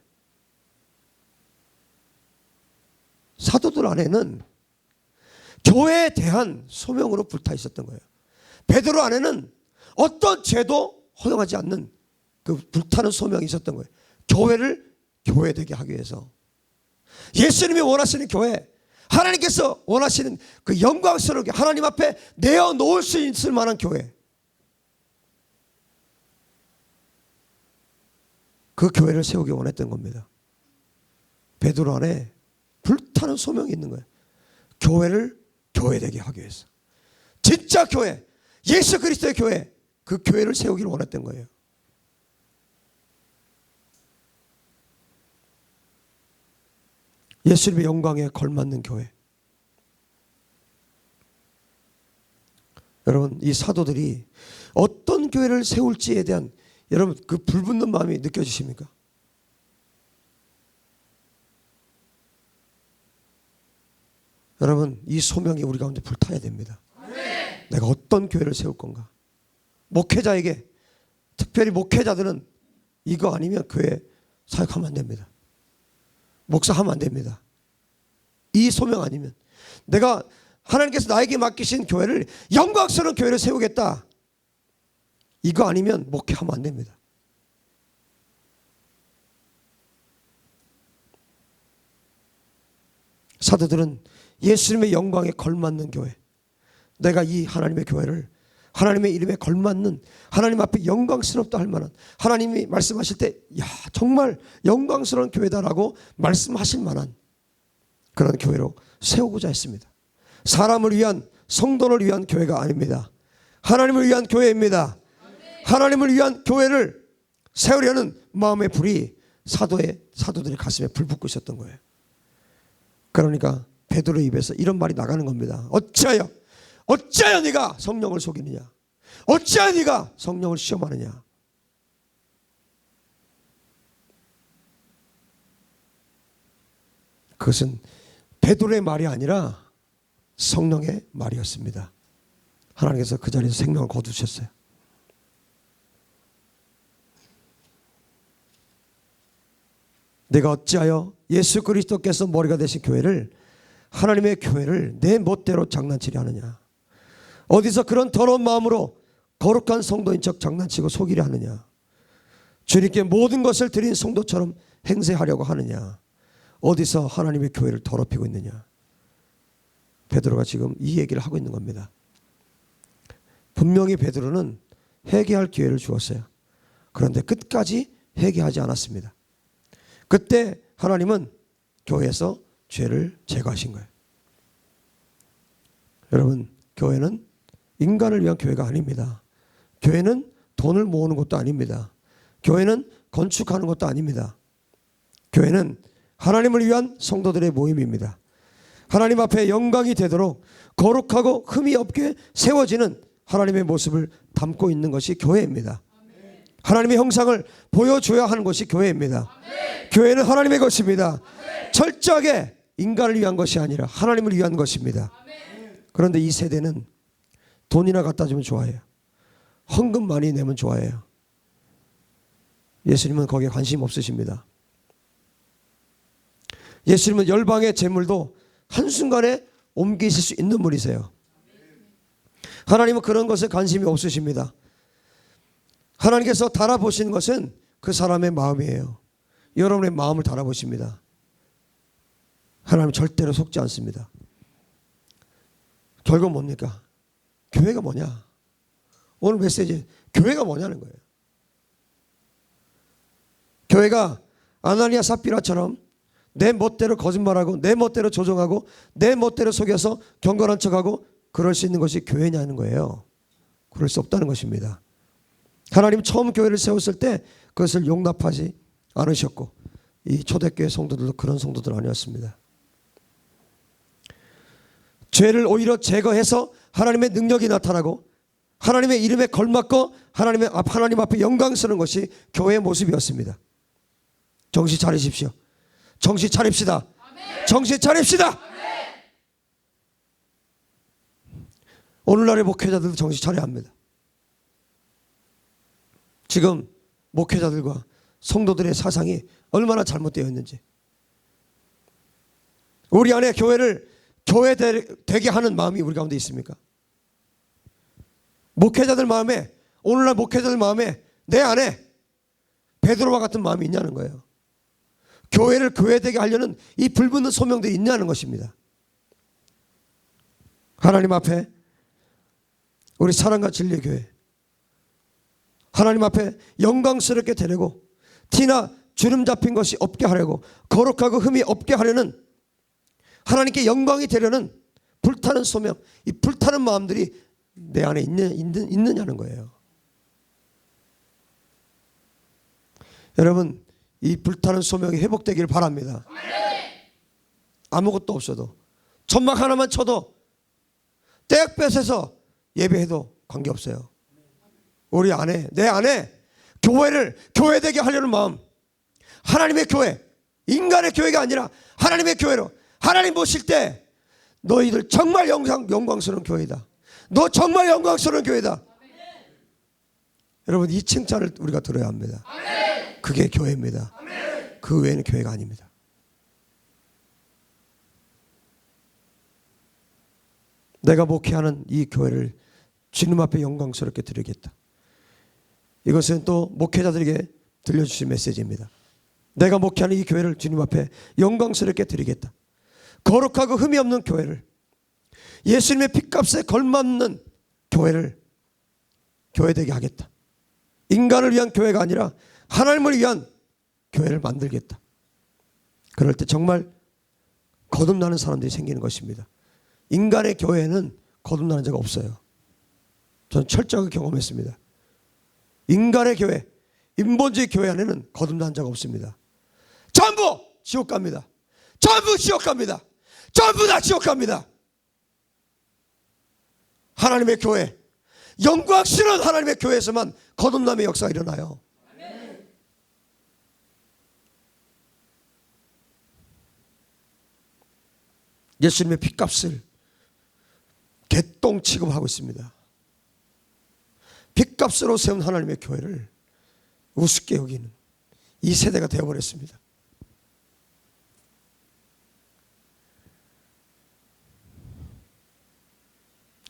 사도들 안에는 교회에 대한 소명으로 불타 있었던 거예요. 베드로 안에는 어떤 죄도 허용하지 않는 그 불타는 소명이 있었던 거예요. 교회를 교회되게 하기 위해서. 예수님이 원하시는 교회, 하나님께서 원하시는 그 영광스럽게 하나님 앞에 내어놓을 수 있을 만한 교회, 그 교회를 세우기 원했던 겁니다. 베드로 안에 불타는 소명이 있는 거예요. 교회를 교회되게 하기 위해서. 진짜 교회, 예수 그리스도의 교회, 그 교회를 세우기를 원했던 거예요. 예수님의 영광에 걸맞는 교회. 여러분, 이 사도들이 어떤 교회를 세울지에 대한 여러분 그 불붙는 마음이 느껴지십니까? 여러분, 이 소명이 우리 가운데 불타야 됩니다. 내가 어떤 교회를 세울 건가? 목회자에게, 특별히 목회자들은 이거 아니면 교회 사역하면 안 됩니다. 목사하면 안 됩니다. 이 소명 아니면 내가 하나님께서 나에게 맡기신 교회를 영광스러운 교회를 세우겠다. 이거 아니면 목회하면 안 됩니다. 사도들은 예수님의 영광에 걸맞는 교회, 내가 이 하나님의 교회를 하나님의 이름에 걸맞는 하나님 앞에 영광스럽다 할 만한, 하나님이 말씀하실 때 야 정말 영광스러운 교회다라고 말씀하실 만한 그런 교회로 세우고자 했습니다. 사람을 위한, 성도를 위한 교회가 아닙니다. 하나님을 위한 교회입니다. 하나님을 위한 교회를 세우려는 마음의 불이 사도들의 가슴에 불붙고 있었던 거예요. 그러니까 베드로의 입에서 이런 말이 나가는 겁니다. 어찌하여 네가 성령을 속이느냐? 어찌하여 네가 성령을 시험하느냐? 그것은 베드로의 말이 아니라 성령의 말이었습니다. 하나님께서 그 자리에서 생명을 거두셨어요. 내가 어찌하여 예수 그리스도께서 머리가 되신 교회를, 하나님의 교회를 내 멋대로 장난치려 하느냐? 어디서 그런 더러운 마음으로 거룩한 성도인 척 장난치고 속이려 하느냐? 주님께 모든 것을 드린 성도처럼 행세하려고 하느냐? 어디서 하나님의 교회를 더럽히고 있느냐? 베드로가 지금 이 얘기를 하고 있는 겁니다. 분명히 베드로는 회개할 기회를 주었어요. 그런데 끝까지 회개하지 않았습니다. 그때 하나님은 교회에서 죄를 제거하신 거예요. 여러분, 교회는 인간을 위한 교회가 아닙니다. 교회는 돈을 모으는 것도 아닙니다. 교회는 건축하는 것도 아닙니다. 교회는 하나님을 위한 성도들의 모임입니다. 하나님 앞에 영광이 되도록 거룩하고 흠이 없게 세워지는 하나님의 모습을 담고 있는 것이 교회입니다. 하나님의 형상을 보여줘야 하는 것이 교회입니다. 교회는 하나님의 것입니다. 철저하게 인간을 위한 것이 아니라 하나님을 위한 것입니다. 그런데 이 세대는 돈이나 갖다 주면 좋아해요. 헌금 많이 내면 좋아해요. 예수님은 거기에 관심 없으십니다. 예수님은 열방의 재물도 한순간에 옮기실 수 있는 분이세요. 하나님은 그런 것에 관심이 없으십니다. 하나님께서 달아보시는 것은 그 사람의 마음이에요. 여러분의 마음을 달아보십니다. 하나님 절대로 속지 않습니다. 결국 뭡니까? 교회가 뭐냐? 오늘 메시지 교회가 뭐냐는 거예요. 교회가 아나니아 삽비라처럼 내 멋대로 거짓말하고 내 멋대로 조종하고 내 멋대로 속여서 경건한 척하고 그럴 수 있는 것이 교회냐는 거예요. 그럴 수 없다는 것입니다. 하나님 처음 교회를 세웠을 때 그것을 용납하지 않으셨고 이 초대교회 성도들도 그런 성도들 아니었습니다. 죄를 오히려 제거해서 하나님의 능력이 나타나고 하나님의 이름에 걸맞고 하나님 앞에 영광스러운 것이 교회의 모습이었습니다. 정신 차리십시오. 정신 차립시다. 정신 차립시다. 오늘날의 목회자들도 정신 차려야 합니다. 지금 목회자들과 성도들의 사상이 얼마나 잘못되어 있는지, 우리 안에 교회를 교회 되게 하는 마음이 우리 가운데 있습니까? 목회자들 마음에, 오늘날 목회자들 마음에 내 안에 베드로와 같은 마음이 있냐는 거예요. 교회를 교회되게 하려는 이 불붙는 소명들이 있냐는 것입니다. 하나님 앞에 우리 사랑과 진리의 교회, 하나님 앞에 영광스럽게 되려고 티나 주름 잡힌 것이 없게 하려고 거룩하고 흠이 없게 하려는, 하나님께 영광이 되려는 불타는 소명, 이 불타는 마음들이 내 안에 있느냐는 거예요. 여러분, 이 불타는 소명이 회복되기를 바랍니다. 아무것도 없어도, 천막 하나만 쳐도, 떼약 뺏어서 예배해도 관계없어요. 우리 안에, 내 안에 교회를 교회되게 하려는 마음, 하나님의 교회, 인간의 교회가 아니라 하나님의 교회로, 하나님 보실 때 너희들 정말 영광스러운 교회다, 너 정말 영광스러운 교회다. 여러분, 이 칭찬을 우리가 들어야 합니다. 그게 교회입니다. 그 외에는 교회가 아닙니다. 내가 목회하는 이 교회를 주님 앞에 영광스럽게 드리겠다. 이것은 또 목회자들에게 들려주신 메시지입니다. 내가 목회하는 이 교회를 주님 앞에 영광스럽게 드리겠다. 거룩하고 흠이 없는 교회를, 예수님의 핏값에 걸맞는 교회를 교회되게 하겠다. 인간을 위한 교회가 아니라 하나님을 위한 교회를 만들겠다. 그럴 때 정말 거듭나는 사람들이 생기는 것입니다. 인간의 교회는 거듭나는 자가 없어요. 저는 철저하게 경험했습니다. 인간의 교회, 인본주의 교회 안에는 거듭나는 자가 없습니다. 전부 지옥 갑니다. 전부 지옥 갑니다. 전부 다 지옥 갑니다. 하나님의 교회, 영광스러운 하나님의 교회에서만 거듭남의 역사가 일어나요. 예수님의 핏값을 개똥 취급하고 있습니다. 핏값으로 세운 하나님의 교회를 우습게 여기는 이 세대가 되어버렸습니다.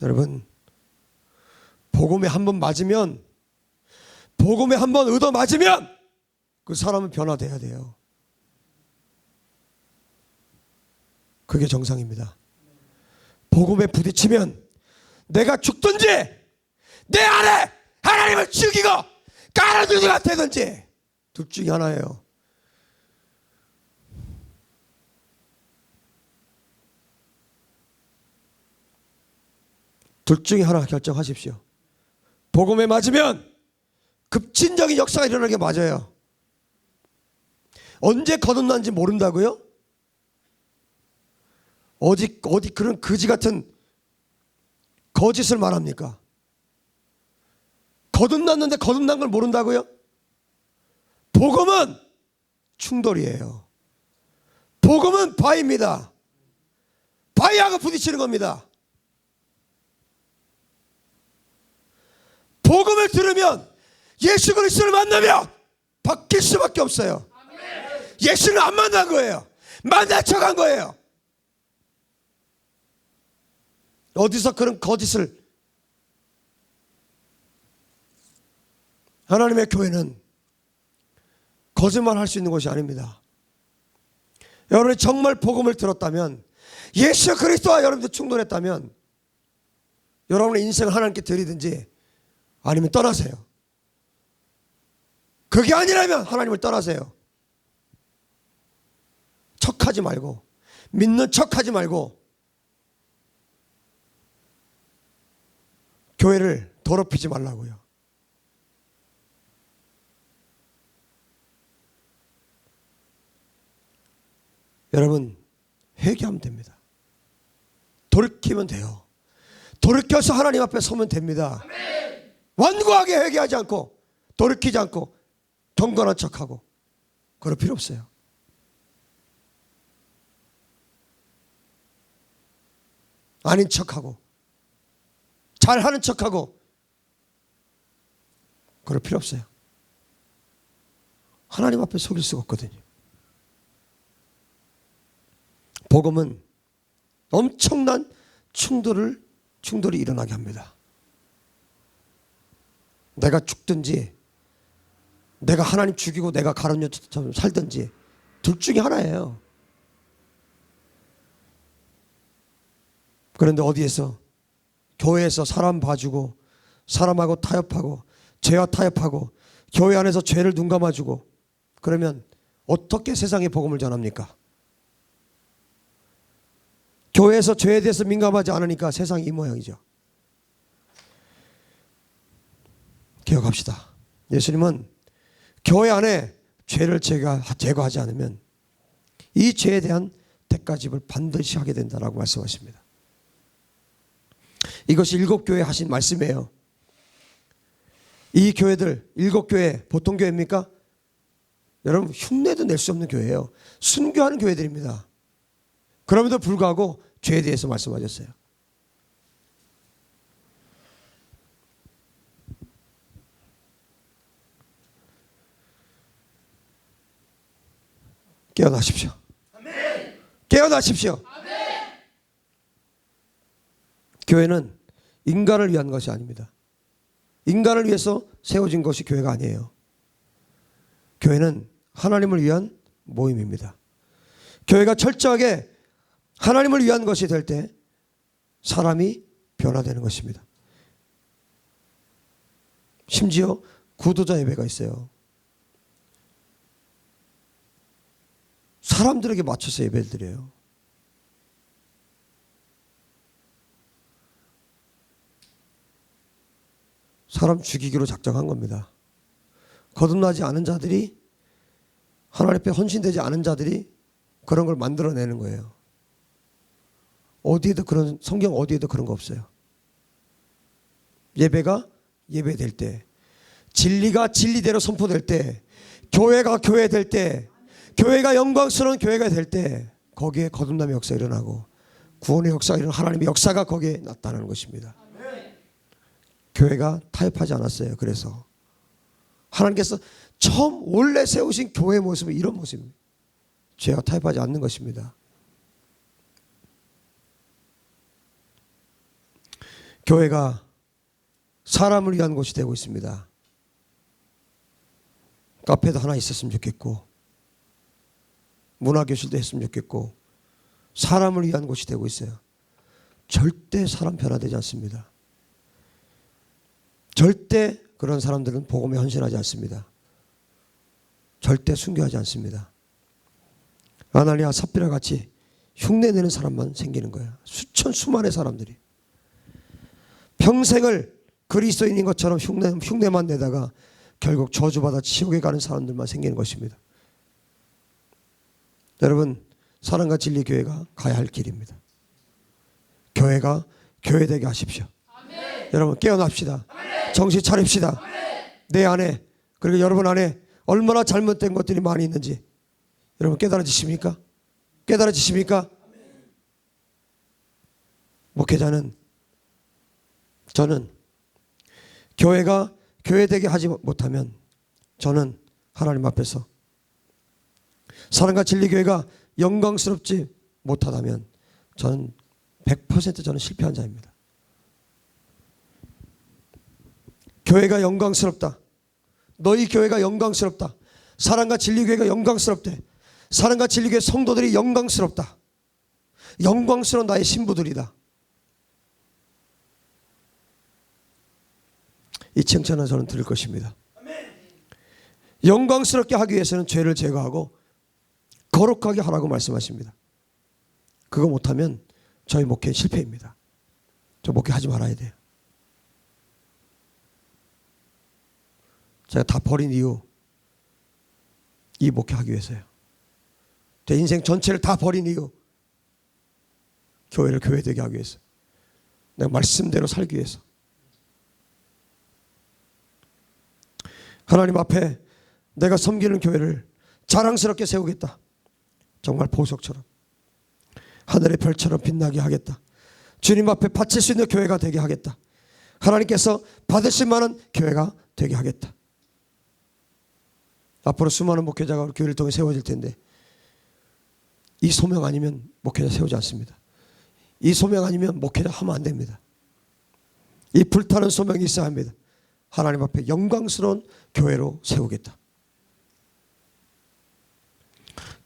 여러분, 복음에 한번 맞으면, 복음에 한번 얻어 맞으면 그 사람은 변화돼야 돼요. 그게 정상입니다. 복음에 부딪히면 내가 죽든지 내 안에 하나님을 죽이고 깔아두기가 되든지 둘 중에 하나예요. 둘 중에 하나 결정하십시오. 복음에 맞으면 급진적인 역사가 일어나게 맞아요. 언제 거듭난지 모른다고요? 어디 그런 거지 같은 거짓을 말합니까? 거듭났는데 거듭난 걸 모른다고요? 복음은 충돌이에요. 복음은 바위입니다. 바위하고 부딪히는 겁니다. 복음을 들으면 예수 그리스도를 만나면 바뀔 수밖에 없어요. 예수는 안 만난 거예요. 만난 척한 거예요. 어디서 그런 거짓을. 하나님의 교회는 거짓말 할 수 있는 곳이 아닙니다. 여러분이 정말 복음을 들었다면, 예수 그리스도와 여러분들 충돌했다면 여러분의 인생을 하나님께 드리든지 아니면 떠나세요. 그게 아니라면 하나님을 떠나세요. 척하지 말고, 믿는 척하지 말고 교회를 더럽히지 말라고요. 여러분, 회개하면 됩니다. 돌이키면 돼요. 돌이켜서 하나님 앞에 서면 됩니다. 완고하게 회개하지 않고, 돌이키지 않고 경건한 척하고 그럴 필요 없어요. 아닌 척하고 잘하는 척하고 그럴 필요 없어요. 하나님 앞에 속일 수가 없거든요. 복음은 엄청난 충돌이 일어나게 합니다. 내가 죽든지 내가 하나님 죽이고 내가 가룟유다처럼 살든지 둘 중에 하나예요. 그런데 어디에서? 교회에서 사람 봐주고 사람하고 타협하고 죄와 타협하고 교회 안에서 죄를 눈 감아주고 그러면 어떻게 세상에 복음을 전합니까? 교회에서 죄에 대해서 민감하지 않으니까 세상이 이 모양이죠. 기억합시다. 예수님은 교회 안에 죄를 제거하지 않으면 이 죄에 대한 대가집을 반드시 하게 된다라고 말씀하십니다. 이것이 일곱 교회 하신 말씀이에요. 이 교회들, 일곱 교회 보통 교회입니까? 여러분, 흉내도 낼 수 없는 교회예요. 순교하는 교회들입니다. 그럼에도 불구하고 죄에 대해서 말씀하셨어요. 깨어나십시오. 아멘. 깨어나십시오. 아멘. 교회는 인간을 위한 것이 아닙니다. 인간을 위해서 세워진 것이 교회가 아니에요. 교회는 하나님을 위한 모임입니다. 교회가 철저하게 하나님을 위한 것이 될 때 사람이 변화되는 것입니다. 심지어 구도자 예배가 있어요. 사람들에게 맞춰서 예배를 드려요. 사람 죽이기로 작정한 겁니다. 거듭나지 않은 자들이, 하나님 앞에 헌신되지 않은 자들이 그런 걸 만들어내는 거예요. 어디에도 그런, 성경 어디에도 그런 거 없어요. 예배가 예배될 때, 진리가 진리대로 선포될 때, 교회가 교회될 때, 교회가 영광스러운 교회가 될 때 거기에 거듭남의 역사가 일어나고 구원의 역사가 일어나고 하나님의 역사가 거기에 나타나는 것입니다. 교회가 타협하지 않았어요. 그래서 하나님께서 처음 원래 세우신 교회의 모습은 이런 모습입니다. 죄가 타협하지 않는 것입니다. 교회가 사람을 위한 곳이 되고 있습니다. 카페도 하나 있었으면 좋겠고 문화교실도 했으면 좋겠고 사람을 위한 곳이 되고 있어요. 절대 사람 변화되지 않습니다. 절대 그런 사람들은 복음에 헌신하지 않습니다. 절대 순교하지 않습니다. 아나니아 삽비라 같이 흉내내는 사람만 생기는 거예요. 수만의 사람들이 평생을 그리스도인인 것처럼 흉내만 내다가 결국 저주받아 지옥에 가는 사람들만 생기는 것입니다. 여러분, 사랑과 진리 교회가 가야 할 길입니다. 교회가 교회되게 하십시오. 여러분 깨어납시다. 정신 차립시다. 내 안에 그리고 여러분 안에 얼마나 잘못된 것들이 많이 있는지 여러분 깨달아지십니까? 깨달아지십니까? 목회자는 저는 교회가 교회되게 하지 못하면 저는 하나님 앞에서 사랑과 진리교회가 영광스럽지 못하다면 저는 100% 저는 실패한 자입니다. 교회가 영광스럽다. 너희 교회가 영광스럽다. 사랑과 진리교회가 영광스럽대. 사랑과 진리교회 성도들이 영광스럽다. 영광스러운 나의 신부들이다. 이 칭찬을 저는 들을 것입니다. 영광스럽게 하기 위해서는 죄를 제거하고 거룩하게 하라고 말씀하십니다. 그거 못하면 저희 목회 실패입니다. 저 목회하지 말아야 돼요. 제가 다 버린 이유 이 목회하기 위해서요. 제 인생 전체를 다 버린 이유 교회를 교회되게 하기 위해서, 내가 말씀대로 살기 위해서. 하나님 앞에 내가 섬기는 교회를 자랑스럽게 세우겠다. 정말 보석처럼 하늘의 별처럼 빛나게 하겠다. 주님 앞에 바칠 수 있는 교회가 되게 하겠다. 하나님께서 받으실 만한 교회가 되게 하겠다. 앞으로 수많은 목회자가 교회를 통해 세워질 텐데 이 소명 아니면 목회자 세우지 않습니다. 이 소명 아니면 목회자 하면 안 됩니다. 이 불타는 소명이 있어야 합니다. 하나님 앞에 영광스러운 교회로 세우겠다.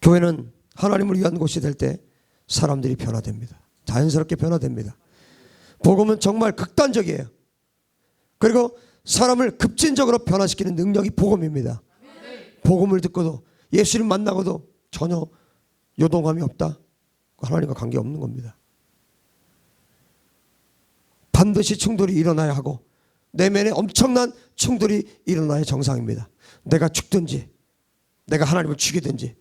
교회는 하나님을 위한 곳이 될 때 사람들이 변화됩니다. 자연스럽게 변화됩니다. 복음은 정말 극단적이에요. 그리고 사람을 급진적으로 변화시키는 능력이 복음입니다. 복음을 듣고도 예수님 만나고도 전혀 요동함이 없다. 하나님과 관계없는 겁니다. 반드시 충돌이 일어나야 하고 내면에 엄청난 충돌이 일어나야 정상입니다. 내가 죽든지 내가 하나님을 죽이든지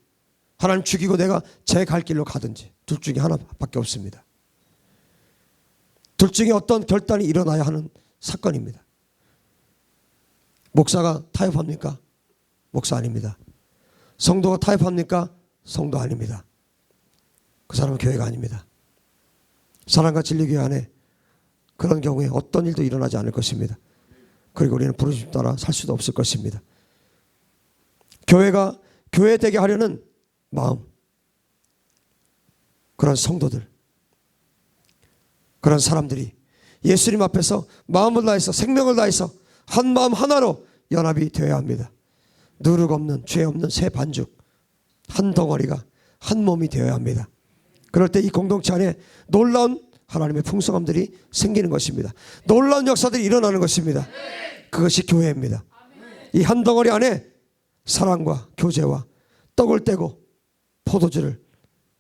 하나님 죽이고 내가 제 갈 길로 가든지 둘 중에 하나밖에 없습니다. 둘 중에 어떤 결단이 일어나야 하는 사건입니다. 목사가 타협합니까? 목사 아닙니다. 성도가 타협합니까? 성도 아닙니다. 그 사람은 교회가 아닙니다. 사랑과 진리교회 안에 그런 경우에 어떤 일도 일어나지 않을 것입니다. 그리고 우리는 부르심 따라 살 수도 없을 것입니다. 교회가 교회되게 하려는 마음, 그런 성도들, 그런 사람들이 예수님 앞에서 마음을 다해서 생명을 다해서 한 마음 하나로 연합이 되어야 합니다. 누룩 없는 죄 없는 새 반죽 한 덩어리가 한 몸이 되어야 합니다. 그럴 때 이 공동체 안에 놀라운 하나님의 풍성함들이 생기는 것입니다. 놀라운 역사들이 일어나는 것입니다. 그것이 교회입니다. 이 한 덩어리 안에 사랑과 교제와 떡을 떼고 포도주를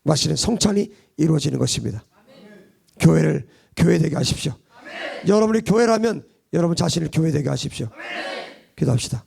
마시는 성찬이 이루어지는 것입니다. 교회를 교회되게 하십시오. 여러분이 교회라면 여러분 자신을 교회되게 하십시오. 기도합시다.